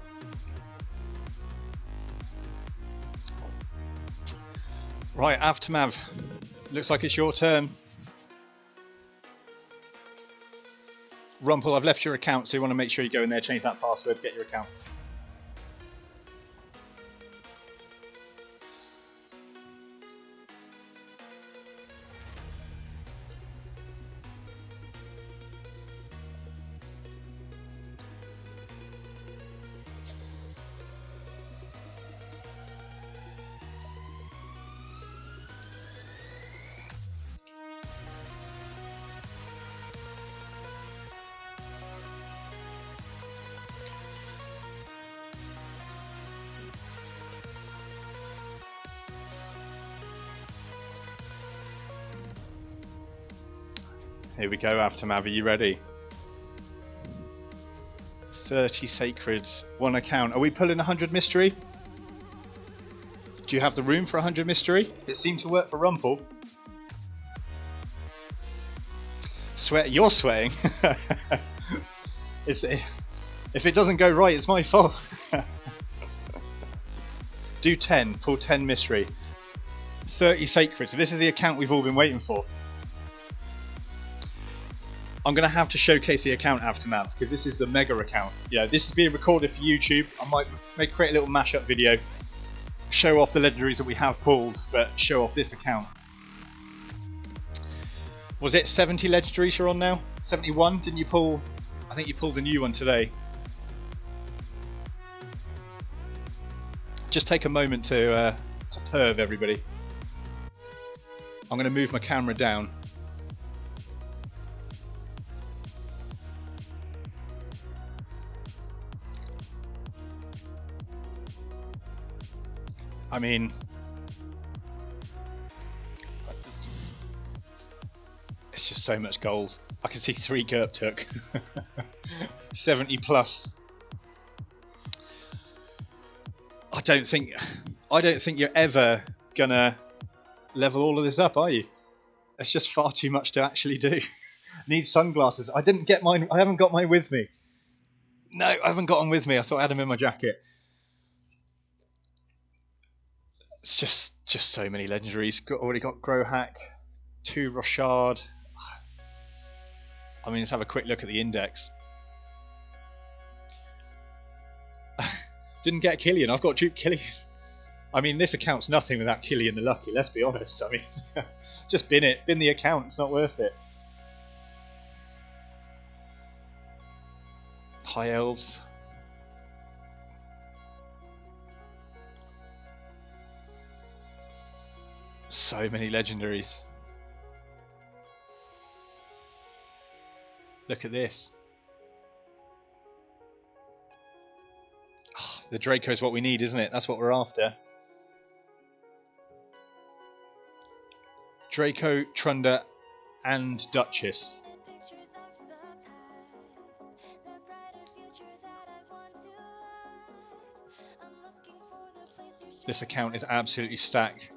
Right, Aftermath. Looks like it's your turn. Rumpel, I've left your account, so you want to make sure you go in there, change that password, get your account. Here we go, Aftermath, are you ready? 30 sacreds, 1 account. Are we pulling 100 mystery? Do you have the room for 100 mystery? It seemed to work for Rumpel. Sweat, you're sweating. If it doesn't go right, it's my fault. Do 10, pull 10 mystery. 30 sacreds, so this is the account we've all been waiting for. I'm going to have to showcase the account Aftermath because this is the mega account. Yeah, this is being recorded for YouTube. I might create a little mashup video, show off the legendaries that we have pulled, but show off this account. Was it 70 legendaries you're on now? 71? Didn't you pull? I think you pulled a new one today. Just take a moment to perv everybody. I'm going to move my camera down. I mean, it's just so much gold. I can see 3 Gerp took 70 plus. I don't think you're ever gonna level all of this up, are you? It's just far too much to actually do. Need sunglasses. I didn't get mine. I haven't got mine with me. No, I haven't got them with me. I thought I had them in my jacket. It's just so many legendaries. Already got Growhack, 2 Rochard. I mean, let's have a quick look at the index. Didn't get Killian. I've got Duke Killian. I mean, this account's nothing without Killian the Lucky, let's be honest. I mean, just bin the account, it's not worth it. High Elves. So many legendaries. Look at this. Oh, the Draco is what we need, isn't it? That's what we're after. Draco, Trunda, and Duchess. This account is absolutely stacked.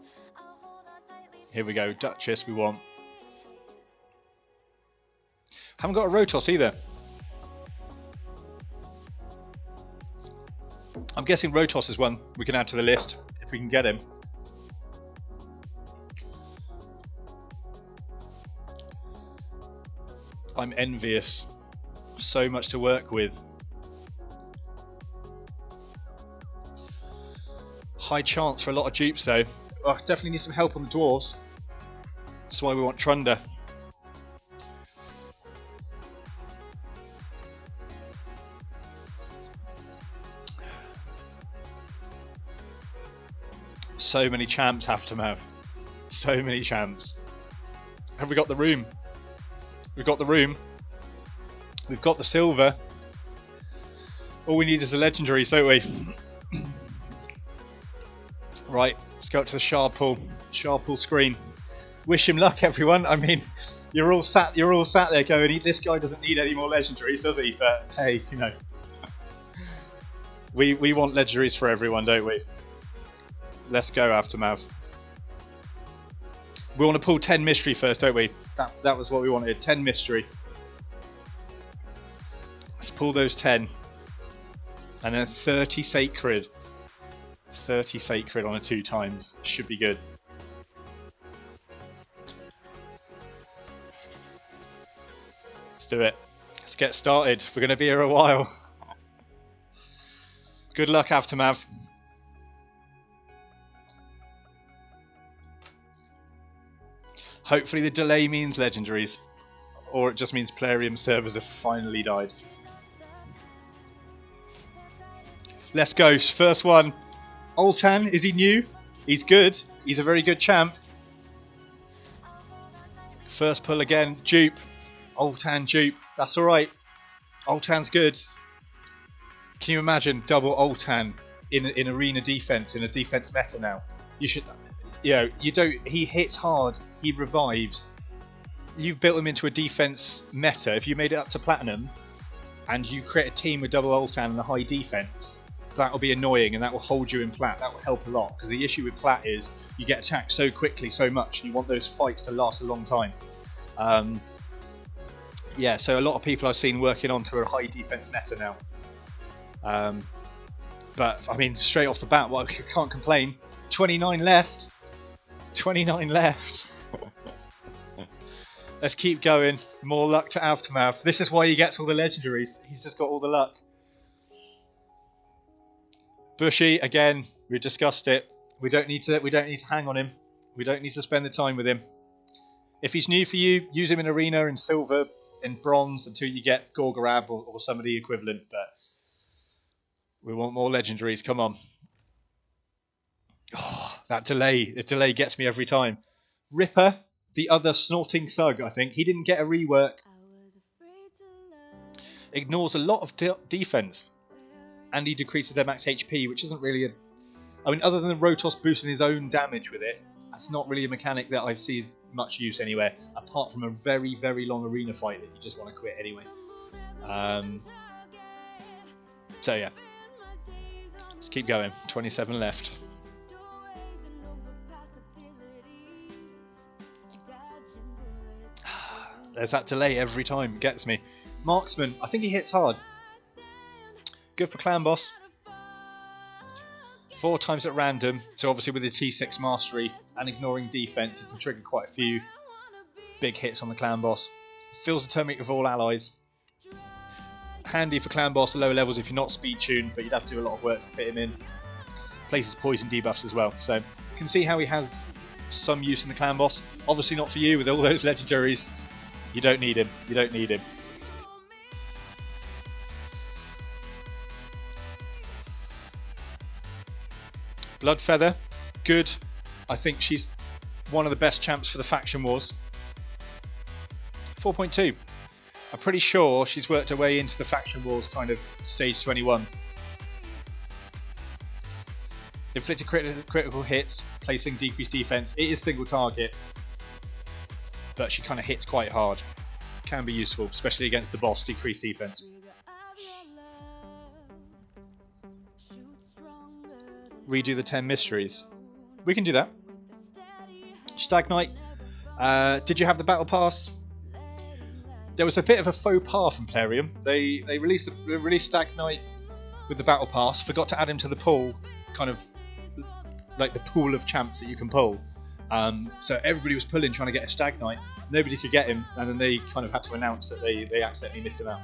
Here we go, Duchess we want. Haven't got a Rotos either. I'm guessing Rotos is one we can add to the list if we can get him. I'm envious. So much to work with. High chance for a lot of dupes though. Oh, definitely need some help on the dwarves. That's why we want Trunda. So many champs have to have. So many champs. Have we got the room? We've got the room. We've got the silver. All we need is the legendaries, don't we? Right, let's go up to the Sharpool screen. Wish him luck, everyone. I mean, you're all sat there going, this guy doesn't need any more legendaries, does he? But hey, you know, we want legendaries for everyone, don't we? Let's go, Aftermath. We want to pull 10 mystery first, don't we? That was what we wanted, 10 mystery. Let's pull those 10. And then 30 sacred. 30 sacred on a 2 times. Should be good. Let's do it. Let's get started. We're going to be here a while. Good luck, Aftermath. Hopefully the delay means legendaries, or it just means Plarium servers have finally died. Let's go, first one. Ultan, is he new? He's good, he's a very good champ. First pull again, dupe. Ultan dupe, that's alright. Ultan's good. Can you imagine double Ultan in arena defense, in a defense meta now? You should... You know, he hits hard, he revives. You've built him into a defense meta. If you made it up to platinum and you create a team with double Ultan and a high defense, that will be annoying and that will hold you in plat. That will help a lot, because the issue with plat is you get attacked so quickly, so much, and you want those fights to last a long time. Yeah, so a lot of people I've seen working onto a high defense meta now. But I mean, straight off the bat, well, I can't complain. 29 left. 29 left. Let's keep going. More luck to Aftermath. This is why he gets all the legendaries. He's just got all the luck. Bushy, again, we discussed it. We don't need to hang on him. We don't need to spend the time with him. If he's new for you, use him in arena, in silver, in bronze, until you get Gorgorab or somebody equivalent. But we want more legendaries. Come on. Oh, that delay. The delay gets me every time. Ripper, the other snorting thug, I think. He didn't get a rework. Ignores a lot of defense. And he decreases their max HP, which isn't really a... I mean, other than the Rotos boosting his own damage with it, that's not really a mechanic that I see much use anywhere, apart from a very, very long arena fight that you just want to quit anyway. So yeah. Let's keep going. 27 left. There's that delay every time. It gets me. Marksman. I think he hits hard. Good for Clan Boss. 4 times at random. So obviously with the T6 mastery and ignoring defense, it can trigger quite a few big hits on the Clan Boss. Fills the turn rate with all allies. Handy for Clan Boss at lower levels if you're not speed tuned, but you'd have to do a lot of work to fit him in. places poison debuffs as well. So you can see how he has some use in the clan boss. Obviously not for you with all those legendaries. You don't need him. You don't need him. Bloodfeather, good. I think she's one of the best champs for the faction wars. 4.2. I'm pretty sure she's worked her way into the faction wars kind of stage 21. Inflicted critical hits, placing decreased defense. It is single target, but she kind of hits quite hard. Can be useful, especially against the boss, decreased defense. Redo the 10 mysteries. We can do that. Stag Knight. Did you have the battle pass? There was a bit of a faux pas from Plarium. They released Stag Knight with the battle pass, forgot to add him to the pool, kind of like the pool of champs that you can pull. So everybody was pulling trying to get a Stag Knight. Nobody could get him, and then they kind of had to announce that they accidentally missed him out.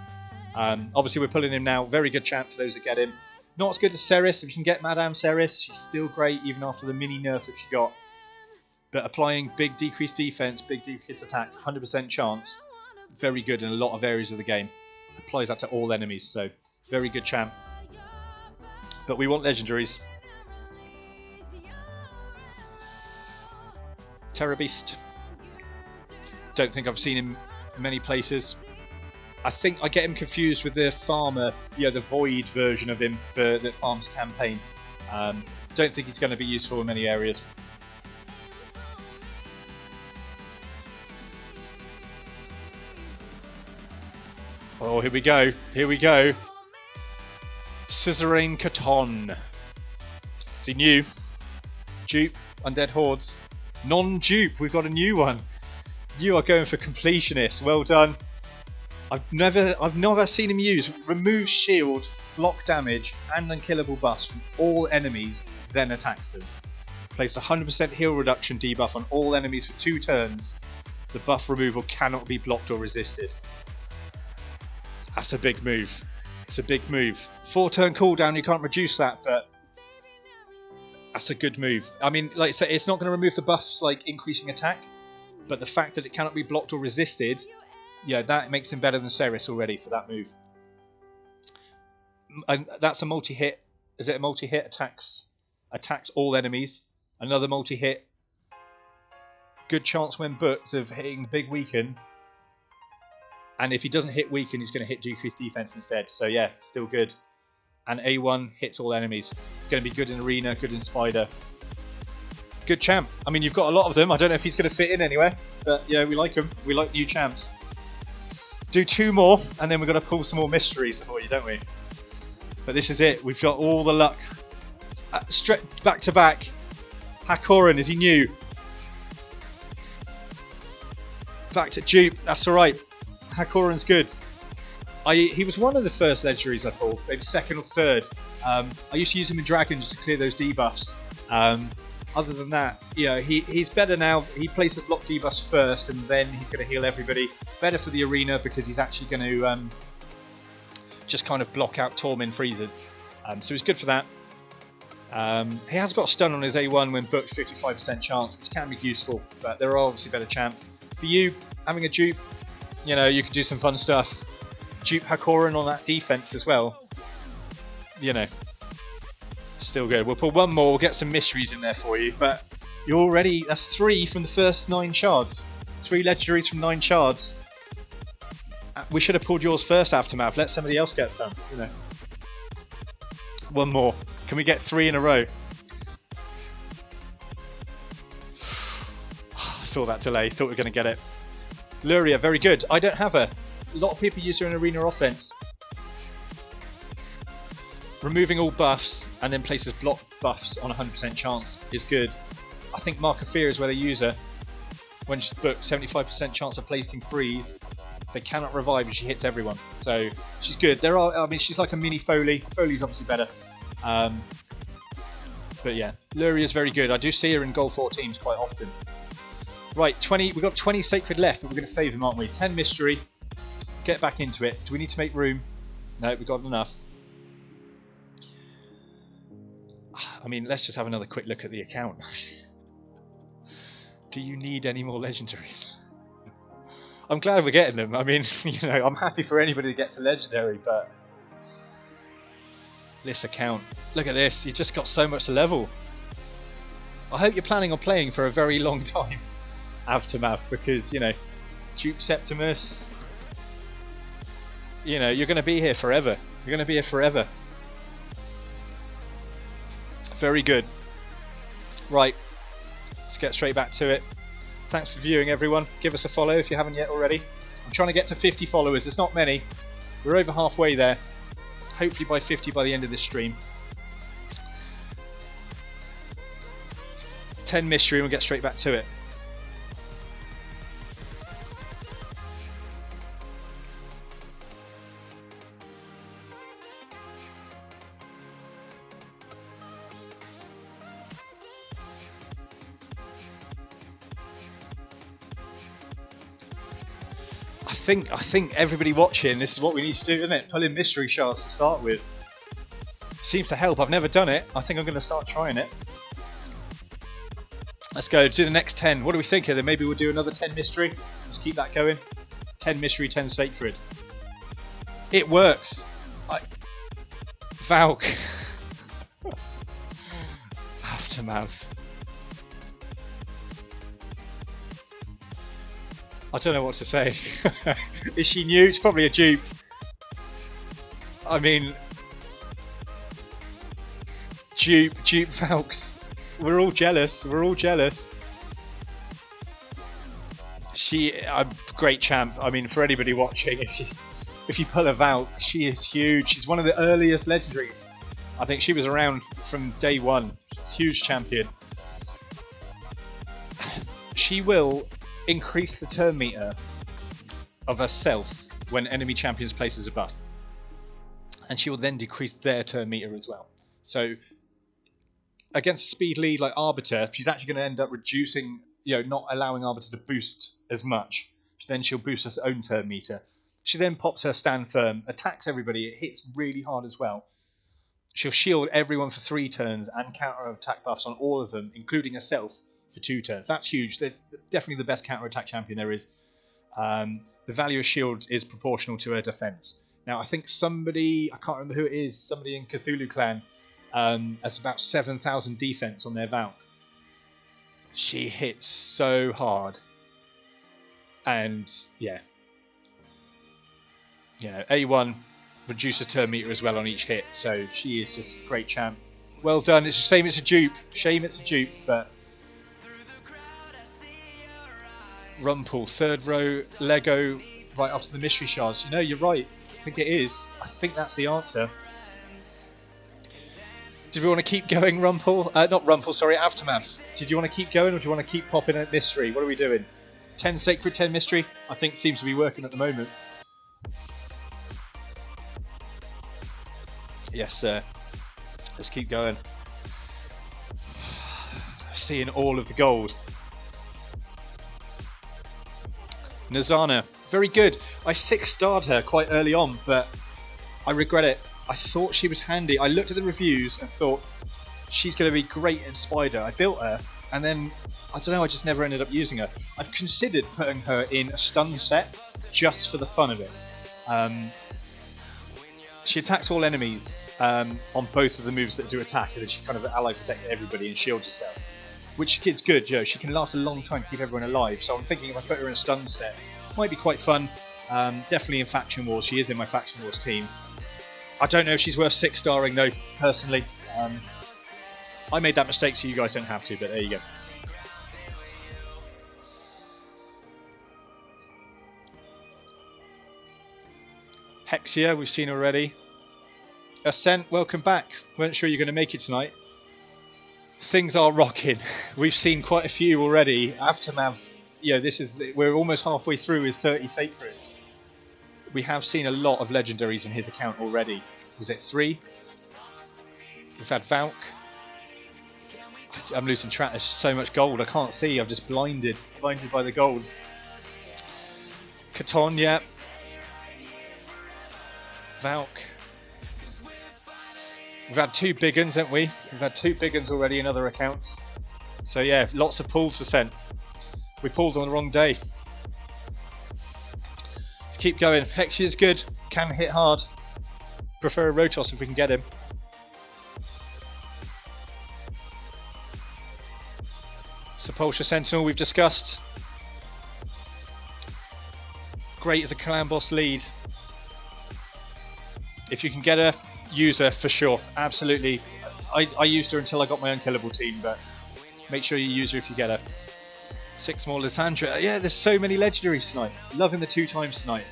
Obviously we're pulling him now. Very good champ for those that get him. Not as good as Ceres. If you can get Madame Ceres, she's still great even after the mini nerf that she got. But applying big decreased defense, big decreased attack, 100% chance, very good in a lot of areas of the game. Applies that to all enemies, so very good champ. But we want legendaries. Terror Beast. Don't think I've seen him many places. I think I get him confused with the farmer, the void version of him for the farm's campaign. Don't think he's going to be useful in many areas. Oh, here we go. Here we go. Suzerain Caton. Is he new? Dupe, Undead Hordes. Non-dupe, we've got a new one. You are going for completionist. Well done. I've never seen him use remove shield, block damage, and unkillable buffs from all enemies, then attacks them. Place 100% heal reduction debuff on all enemies for 2 turns. The buff removal cannot be blocked or resisted. That's a big move. It's a big move. 4-turn cooldown, you can't reduce that, but that's a good move. I mean, like I said, it's not going to remove the buffs like increasing attack, but the fact that it cannot be blocked or resisted, that makes him better than Ceres already for that move. And that's a multi-hit. Is it a multi-hit? Attacks all enemies. Another multi-hit. Good chance when booked of hitting the big weaken. And if he doesn't hit weaken, he's going to hit decreased defense instead. So yeah, still good. And A1 hits all enemies. It's going to be good in arena, good in spider. Good champ. I mean, you've got a lot of them. I don't know if he's going to fit in anywhere, but yeah, we like him. We like new champs. Do 2 more, and then we're going to pull some more mysteries for you, don't we? But this is it. We've got all the luck. Back to back. Hakoran, is he new? Back to dupe. That's all right. Hakoran's good. He was one of the first legendaries I pulled, maybe second or third. I used to use him in Dragon just to clear those debuffs. Other than that, he's better now. He places block debuffs first, and then he's going to heal everybody. Better for the arena because he's actually going to just kind of block out Torment freezers. So he's good for that. He has got stun on his A1 when booked, 55% chance, which can be useful, but there are obviously better champs. For you, having a dupe, you can do some fun stuff. Dupe Hakoran on that defense as well. Still good. We'll pull one more, we'll get some mysteries in there for you, but you're already, that's 3 from the first 9 shards. 3 legendaries from 9 shards. We should have pulled yours first, Aftermath. Let somebody else get some, One more. Can we get 3 in a row? I saw that delay, thought we were going to get it. Luria, very good. I don't have her. A lot of people use her in arena offense. Removing all buffs and then places block buffs on 100% chance is good. I think Mark of Fear is where they use her. When she's booked, 75% chance of placing freeze. They cannot revive and she hits everyone. So she's good. She's like a mini Foley. Foley's obviously better. But yeah, Luria is very good. I do see her in Gold 4 teams quite often. Right, we've got 20 Sacred left, but we're going to save them, aren't we? 10 Mystery. Get back into it. Do we need to make room? No, we've got enough. I mean, let's just have another quick look at the account. Do you need any more legendaries? I'm glad we're getting them. I mean, you know, I'm happy for anybody that gets a legendary, but this account, look at this, you just got so much to level. I hope you're planning on playing for a very long time, Aftermath, because, you know, Duke Septimus, you know, you're going to be here forever. You're going to be here forever. Very good. Right, let's get straight back to it. Thanks for viewing, everyone. Give us a follow if you haven't yet already. I'm trying to get to 50 followers. There's not many. We're over halfway there. Hopefully by 50 by the end of this stream. 10 mystery and we'll get straight back to it. I think everybody watching, this is what we need to do, isn't it? Pull in mystery shards to start with. Seems to help. I've never done it. I think I'm going to start trying it. Let's go do the next 10. What do we think here? Then maybe we'll do another 10 mystery. Let's keep that going. 10 mystery, 10 sacred. It works. Valk. Aftermath. I don't know what to say. Is she new? It's probably a dupe. I mean, dupe Valks. We're all jealous. We're all jealous. A great champ. I mean, for anybody watching, if you pull a Valk, she is huge. She's one of the earliest legendaries. I think she was around from day one. Huge champion. She will increase the turn meter of herself when enemy champions places a buff, and she will then decrease their turn meter as well. So against a speed lead like Arbiter, she's actually going to end up reducing, you know, not allowing Arbiter to boost as much. Then she'll boost her own turn meter. She then pops her stand firm, attacks everybody, it hits really hard as well. She'll shield everyone for 3 turns and counter attack buffs on all of them, including herself, for 2 turns. That's huge. That's definitely the best counter-attack champion there is. The value of shield is proportional to her defense. Now, I think somebody, I can't remember who it is, somebody in Cthulhu Clan has about 7,000 defense on their Valk. She hits so hard. And, yeah. You know, A1 reduces turn meter as well on each hit, so she is just a great champ. Well done. It's a shame it's a dupe. Shame it's a dupe, but Rumpel, 3rd row, Lego, right after the mystery shards. You know, you're right. I think it is. I think that's the answer. Did we want to keep going, Rumpel? Not Rumpel, sorry, Aftermath. Did you want to keep going, or do you want to keep popping at mystery? What are we doing? 10 sacred, 10 mystery? I think seems to be working at the moment. Yes, sir. Let's keep going. Seeing all of the gold. Nazana, very good. I 6-starred her quite early on, but I regret it. I thought she was handy. I looked at the reviews and thought she's going to be great in Spider. I built her, and then, I don't know, I just never ended up using her. I've considered putting her in a stun set just for the fun of it. She attacks all enemies on both of the moves that do attack, and then she kind of ally protects everybody and shields herself. Which kid's good, Joe. She can last a long time to keep everyone alive. So I'm thinking if I put her in a stun set, might be quite fun. Definitely in Faction Wars. She is in my Faction Wars team. I don't know if she's worth 6-starring though, personally. I made that mistake, so you guys don't have to, but there you go. Hexia, we've seen already. Ascent, welcome back. Weren't sure you're going to make it tonight. Things are rocking. We've seen quite a few already. Aftermath, you know, we're almost halfway through his 30 sacreds. We have seen a lot of legendaries in his account already. Was it 3? We've had Valk. I'm losing track. There's so much gold. I can't see. I'm just blinded by the gold. Katon, yeah. Valk. We've had 2 big uns, haven't we? We've had 2 big uns already in other accounts. So yeah, lots of pulls to send. We pulled on the wrong day. Let's keep going. Hexy is good. Can hit hard. Prefer a Rotos if we can get him. Sepulchre Sentinel we've discussed. Great as a clan boss lead. If you can get her, use her for sure. Absolutely. I used her until I got my unkillable team, but make sure you use her if you get her. 6 more Lysandra. Yeah, there's so many legendaries tonight. Loving the 2 times tonight.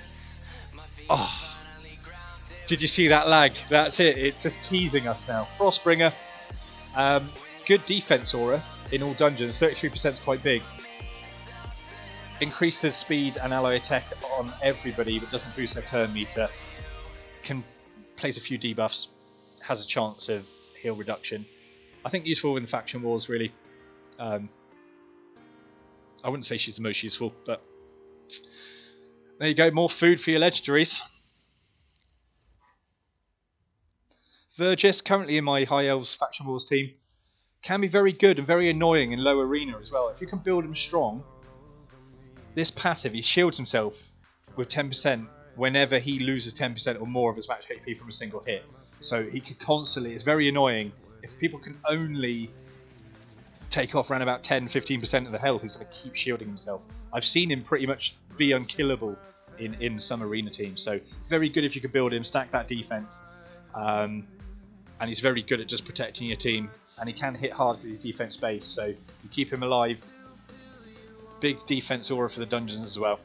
Oh, did you see that lag? That's it. It's just teasing us now. Frostbringer. Good defense aura in all dungeons. 33% is quite big. Increases speed and ally attack on everybody, but doesn't boost their turn meter. Can place a few debuffs. Has a chance of heal reduction. I think useful in the faction wars, really. I wouldn't say she's the most useful, but there you go. More food for your legendaries. Vergis, currently in my High Elves faction wars team, can be very good and very annoying in low arena as well. If you can build him strong, this passive, he shields himself with 10% whenever he loses 10% or more of his match HP from a single hit. So he can constantly, it's very annoying. If people can only take off around about 10-15% of the health, he's going to keep shielding himself. I've seen him pretty much be unkillable in some arena teams. So very good if you can build him, stack that defense. And he's very good at just protecting your team. And he can hit hard because he's defense based, so you keep him alive. Big defense aura for the dungeons as well.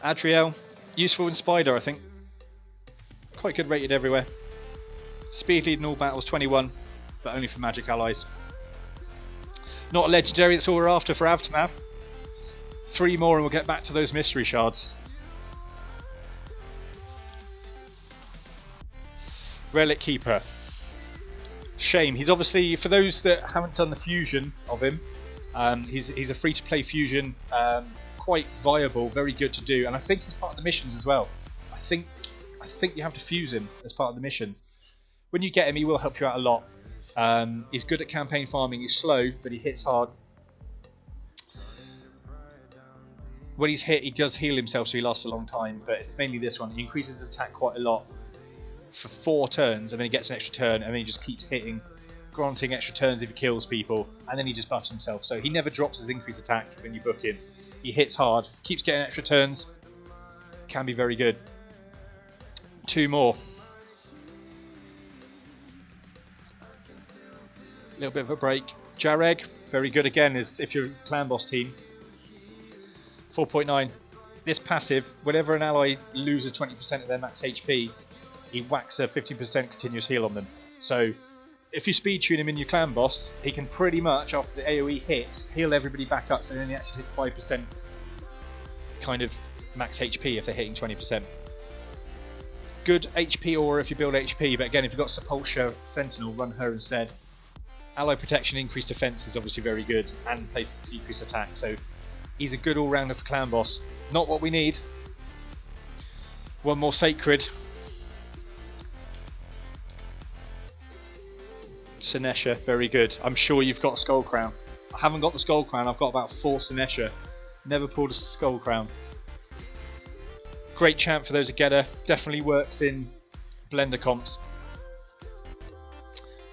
Adriel, useful in Spider, I think. Quite good rated everywhere. Speed lead in all battles 21, but only for magic allies. Not a legendary, that's all we're after for Aftermath. 3 more and we'll get back to those mystery shards. Relic Keeper. Shame. He's obviously, for those that haven't done the fusion of him, he's a free-to-play fusion, quite viable, very good to do, and I think he's part of the missions as well. I think you have to fuse him as part of the missions. When you get him, he will help you out a lot. He's good at campaign farming. He's slow, but he hits hard. When he's hit, he does heal himself, so he lasts a long time, but it's mainly this one. He increases his attack quite a lot for 4 turns, and then he gets an extra turn, and then he just keeps hitting, granting extra turns if he kills people, and then he just buffs himself. So he never drops his increased attack when you book him. He hits hard, keeps getting extra turns, can be very good. 2 more. A little bit of a break. Jareg, very good again, is if you're a clan boss team. 4.9. This passive, whenever an ally loses 20% of their max HP, he whacks a 50% continuous heal on them. So if you speed tune him in your clan boss, he can pretty much, after the AoE hits, heal everybody back up, so then he actually take 5% kind of max HP if they're hitting 20%. Good HP aura if you build HP, but again, if you've got Sepulchre Sentinel, run her instead. Ally protection, increased defense is obviously very good, and places decreased attack, so he's a good all-rounder for clan boss. Not what we need. 1 more Sacred. Sinesha, very good. I'm sure you've got a Skull Crown. I haven't got the Skull Crown, I've got about 4 Sinesha. Never pulled a Skull Crown. Great champ for those that get her. Definitely works in blender comps.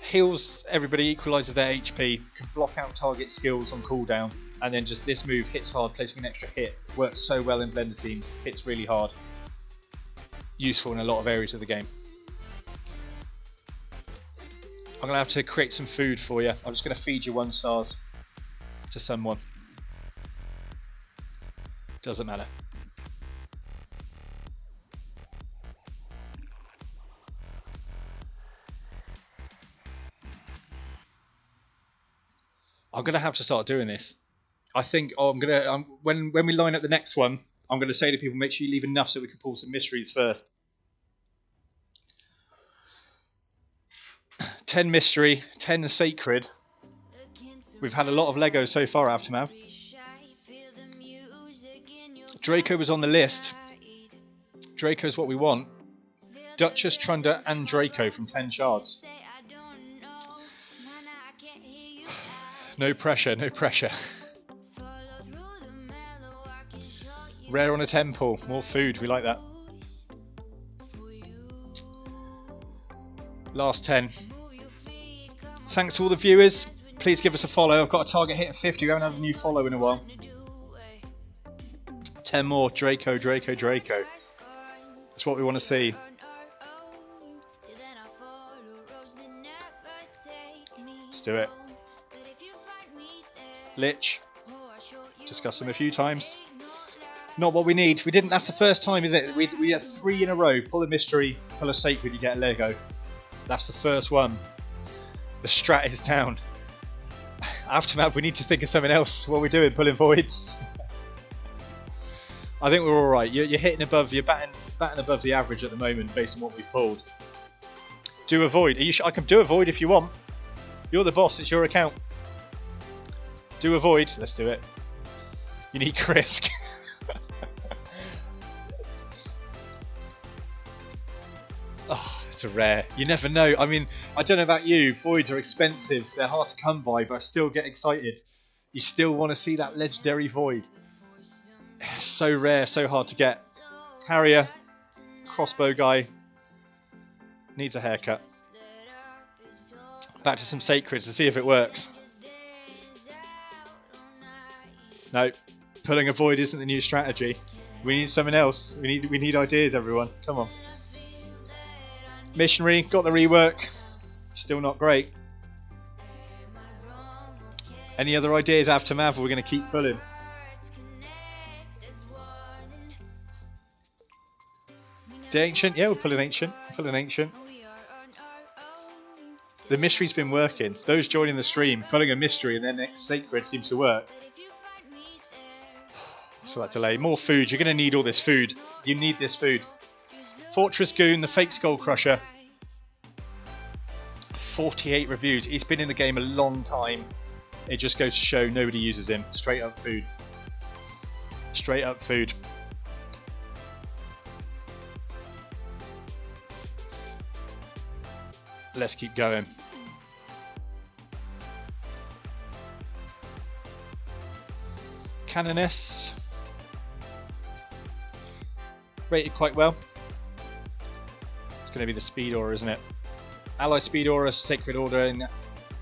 Heals everybody, equalises their HP, can block out target skills on cooldown, and then just this move hits hard, placing an extra hit. Works so well in blender teams, hits really hard. Useful in a lot of areas of the game. I'm going to have to create some food for you. I'm just going to feed you 1 stars to someone. Doesn't matter. I'm going to have to start doing this. I think when we line up the next one, I'm going to say to people, make sure you leave enough so we can pull some mysteries first. 10 mystery, 10 sacred. We've had a lot of Lego so far, Aftermath. Draco was on the list. Draco is what we want. Duchess, Trunder and Draco from 10 shards. No pressure, no pressure. Rare on a temple, more food, we like that. Last 10. Thanks to all the viewers. Please give us a follow. I've got a target hit of 50. We haven't had a new follow in a while. 10 more. Draco, Draco, Draco. That's what we want to see. Let's do it. Lich. Discussed them a few times. Not what we need. We didn't. That's the first time, is it? We had 3 in a row. Pull a mystery, pull a sacred, you get a Lego. That's the first one. The strat is down. Aftermath, we need to think of something else. What are we doing? Pulling voids? I think we're all right. You're hitting above. You're batting above the average at the moment, based on what we've pulled. Do a void. Are you I can do a void if you want. You're the boss. It's your account. Do a void. Let's do it. You need Krisk. Oh, it's a rare. You never know. I mean, I don't know about you. Voids are expensive. They're hard to come by, but I still get excited. You still want to see that legendary void. So rare, so hard to get. Harrier, crossbow guy, needs a haircut. Back to some sacreds to see if it works. No, pulling a void isn't the new strategy. We need something else. We need ideas, everyone. Come on. Missionary, got the rework. Still not great. Any other ideas after Mav? We're going to keep pulling. The Ancient, yeah, we're pulling Ancient. Pulling Ancient. The mystery's been working. Those joining the stream, pulling a mystery and then sacred seems to work. So that delay. More food. You're going to need all this food. You need this food. Fortress Goon, the fake Skull Crusher. 48 reviews. He's been in the game a long time. It just goes to show nobody uses him. Straight up food. Straight up food. Let's keep going. Canoness. Rated quite well. It's going to be the Speed Aura, isn't it? Ally Speed Aura, Sacred Order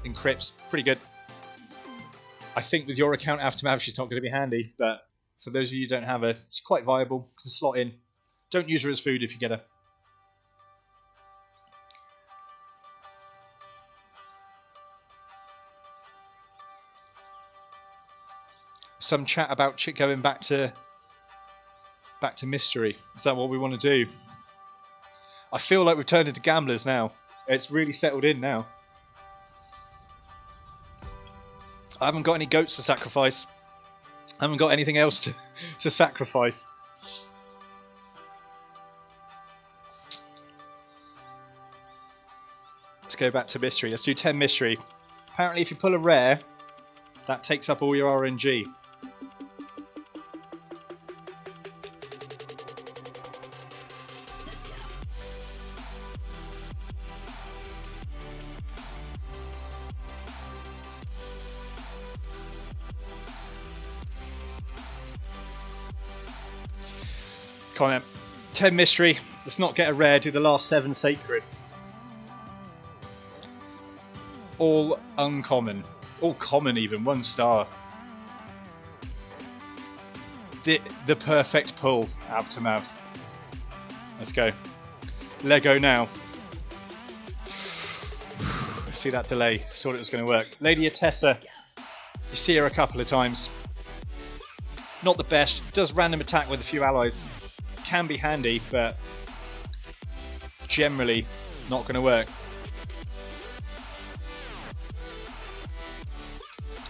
in Crypts. Pretty good. I think with your account Aftermath, she's not going to be handy, but for those of you who don't have her, she's quite viable. You can slot in. Don't use her as food if you get her. Some chat about going back to mystery. Is that what we want to do? I feel like we've turned into gamblers now. It's really settled in now. I haven't got any goats to sacrifice. I haven't got anything else to sacrifice. Let's go back to mystery. Let's do 10 mystery. Apparently if you pull a rare, that takes up all your RNG. Come on, 10 mystery. Let's not get a rare. Do the last 7 sacred. All uncommon. All common even. 1 star. The perfect pull. Aftermath. Let's go. Lego now. See that delay. Thought it was going to work. Lady Atessa. You see her a couple of times. Not the best. Does random attack with a few allies. Can be handy, but generally not going to work.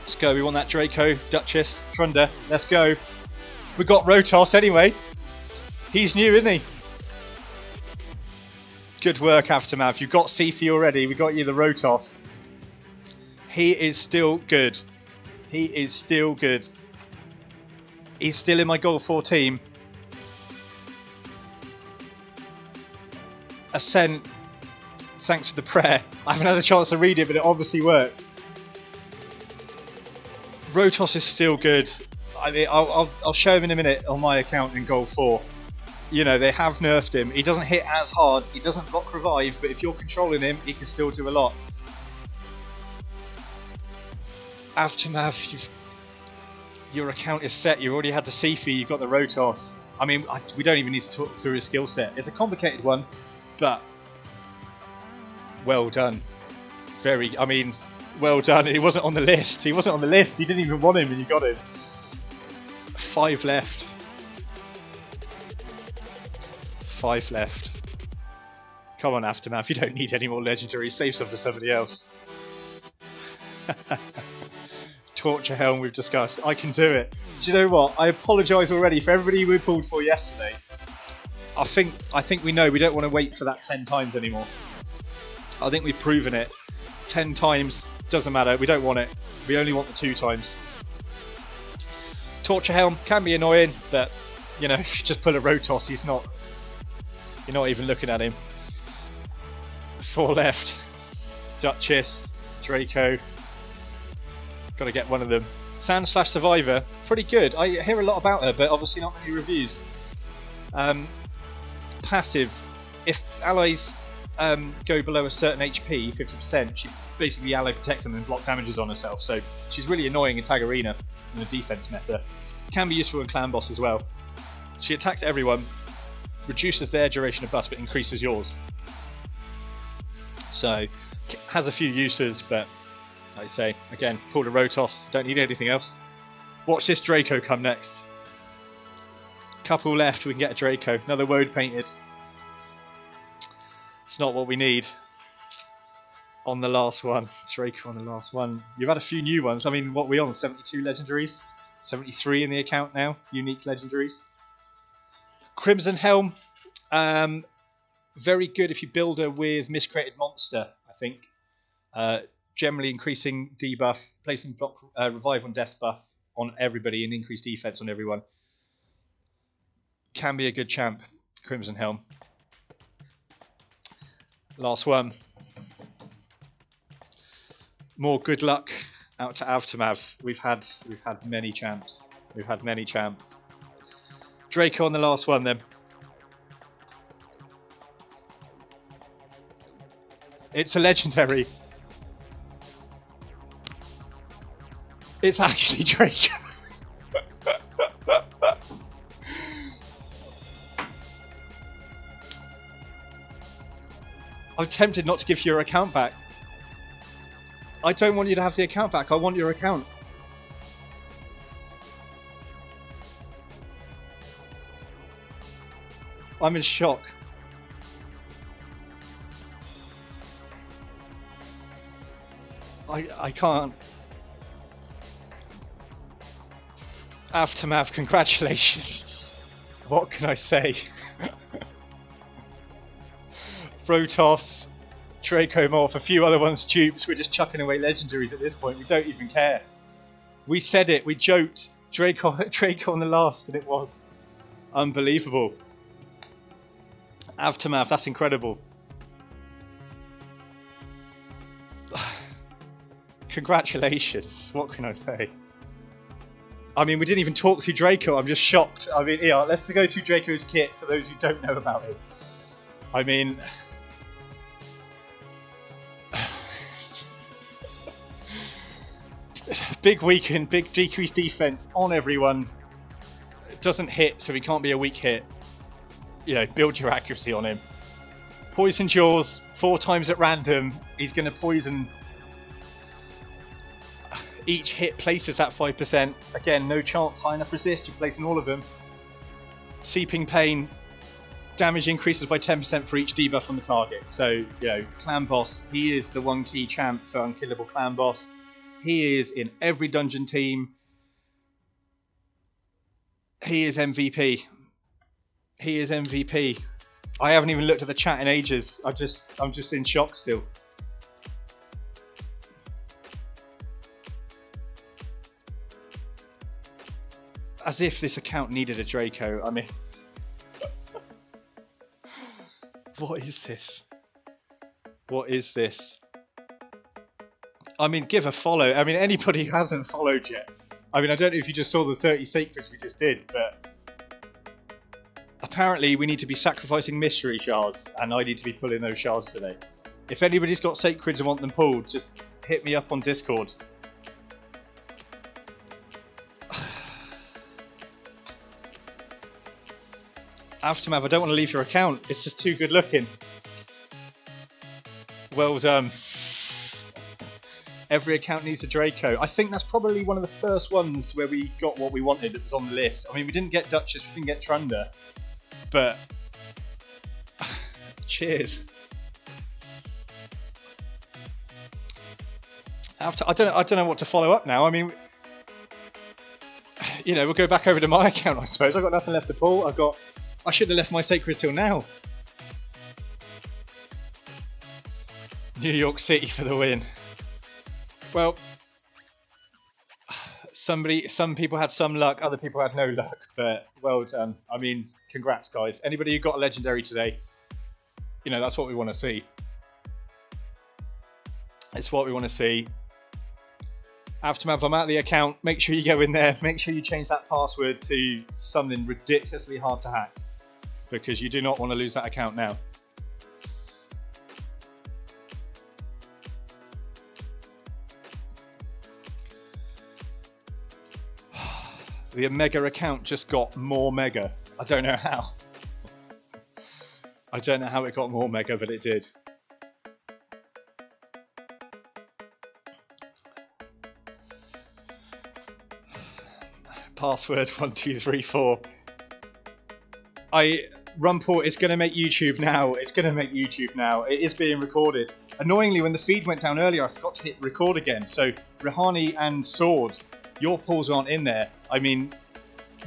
Let's go. We want that Draco, Duchess, Trunder. Let's go. We got Rotos anyway. He's new, isn't he? Good work, Aftermath. You got Cephii already. We got you the Rotos. He is still good. He is still good. He's still in my Goal 4 team. Ascent, thanks for the prayer. I haven't had a chance to read it, but it obviously worked. Rotos is still good. I mean, I'll show him in a minute on my account in Goal 4. You know, they have nerfed him. He doesn't hit as hard. He doesn't block revive, but if you're controlling him, he can still do a lot. Aftermath, your account is set. You already had the Sifi, you've got the Rotos. I mean, we don't even need to talk through his skill set. It's a complicated one, but well done. Well done. He wasn't on the list. He wasn't on the list. You didn't even want him and you got him. 5 left. 5 left. Come on, Aftermath. You don't need any more legendaries. Save some for somebody else. Torture Helm we've discussed. I can do it. Do you know what? I apologise already for everybody we pulled for yesterday. I think we know we don't want to wait for that 10 times anymore. I think we've proven it. 10 times, doesn't matter. We don't want it. We only want the 2 times. Torture Helm can be annoying, but you know, if you just pull a Rotos, you're not even looking at him. 4 left. Duchess, Draco. Got to get one of them. Sand/Survivor, pretty good. I hear a lot about her, but obviously not many reviews. Passive. If allies go below a certain HP, 50%, she basically ally protects them and block damages on herself. So she's really annoying in Tag Arena in the defense meta. Can be useful in Clan Boss as well. She attacks everyone, reduces their duration of bust, but increases yours. So has a few uses, but like I say, again, pulled a Rotos, don't need anything else. Watch this Draco come next. Couple left, we can get a Draco. Another Woad painted. It's not what we need. On the last one. Draco on the last one. You've had a few new ones. I mean, what are we on? 72 legendaries? 73 in the account now. Unique legendaries. Crimson Helm. Very good if you build her with Miscreated Monster, I think. Generally increasing debuff, placing block, revive on death buff on everybody and increase defense on everyone. Can be a good champ, Crimson Helm. Last one. More good luck out to Aftermath. We've had many champs. We've had many champs. Draco on the last one then. It's a legendary. It's actually Draco. I'm tempted not to give you your account back. I don't want you to have the account back. I want your account. I'm in shock. I can't. Aftermath, congratulations. What can I say? Protoss, Draco Morph, a few other ones dupes. We're just chucking away legendaries at this point. We don't even care. We said it, we joked. Draco on the last, and it was unbelievable. Aftermath, that's incredible. Congratulations. What can I say? I mean, we didn't even talk through Draco. I'm just shocked. I mean, yeah, let's go through Draco's kit for those who don't know about it. I mean, big weaken, big decreased defense on everyone. It doesn't hit, so he can't be a weak hit. You know, build your accuracy on him. Poison Jaws 4 times at random. He's going to poison. Each hit places that 5%. Again, no chance, high enough resist. You're placing all of them. Seeping Pain. Damage increases by 10% for each debuff on the target. So, you know, Clan Boss, he is the one key champ for Unkillable Clan Boss. He is in every dungeon team. He is MVP. He is MVP. I haven't even looked at the chat in ages. I'm just in shock still. As if this account needed a Draco. I mean, what is this? What is this? I mean, give a follow. I mean, anybody who hasn't followed yet. I mean, I don't know if you just saw the 30 sacreds we just did, but apparently we need to be sacrificing mystery shards, and I need to be pulling those shards today. If anybody's got sacreds and want them pulled, just hit me up on Discord. Aftermath, I don't want to leave your account. It's just too good looking. Well done. Every account needs a Draco. I think that's probably one of the first ones where we got what we wanted that was on the list. I mean, we didn't get Duchess, we didn't get Trunda, but cheers. I don't know what to follow up now. I mean, you know, we'll go back over to my account, I suppose. I've got nothing left to pull. I should have left my sacreds till now. New York City for the win. Well, some people had some luck, other people had no luck, but well done. I mean, congrats, guys. Anybody who got a legendary today, you know, that's what we want to see. It's what we want to see. Aftermath, I'm out of the account. Make sure you go in there. Make sure you change that password to something ridiculously hard to hack, because you do not want to lose that account now. The Omega account just got more mega. I don't know how. I don't know how it got more mega, but it did. Password 1234. Rumport is going to make YouTube now. It's going to make YouTube now. It is being recorded. Annoyingly, when the feed went down earlier, I forgot to hit record again. So Rihani and Sword, your pulls aren't in there. I mean,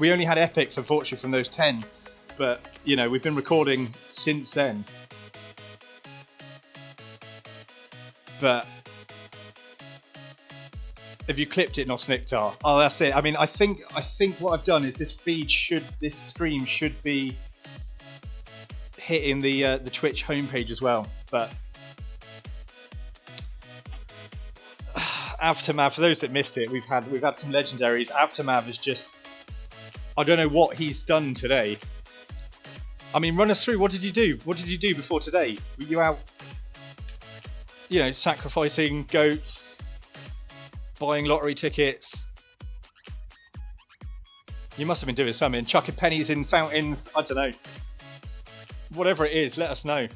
we only had epics, unfortunately, from those 10. But, you know, we've been recording since then. But have you clipped it, Nosnictar? Oh, that's it. I mean, I think what I've done is this stream should be hitting the Twitch homepage as well. But Aftermath, for those that missed it, we've had some legendaries. Aftermath is just, I don't know what he's done today. I mean, run us through. What did you do? What did you do before today? Were you out, you know, sacrificing goats, buying lottery tickets? You must have been doing something. Chucking pennies in fountains. I don't know. Whatever it is, let us know.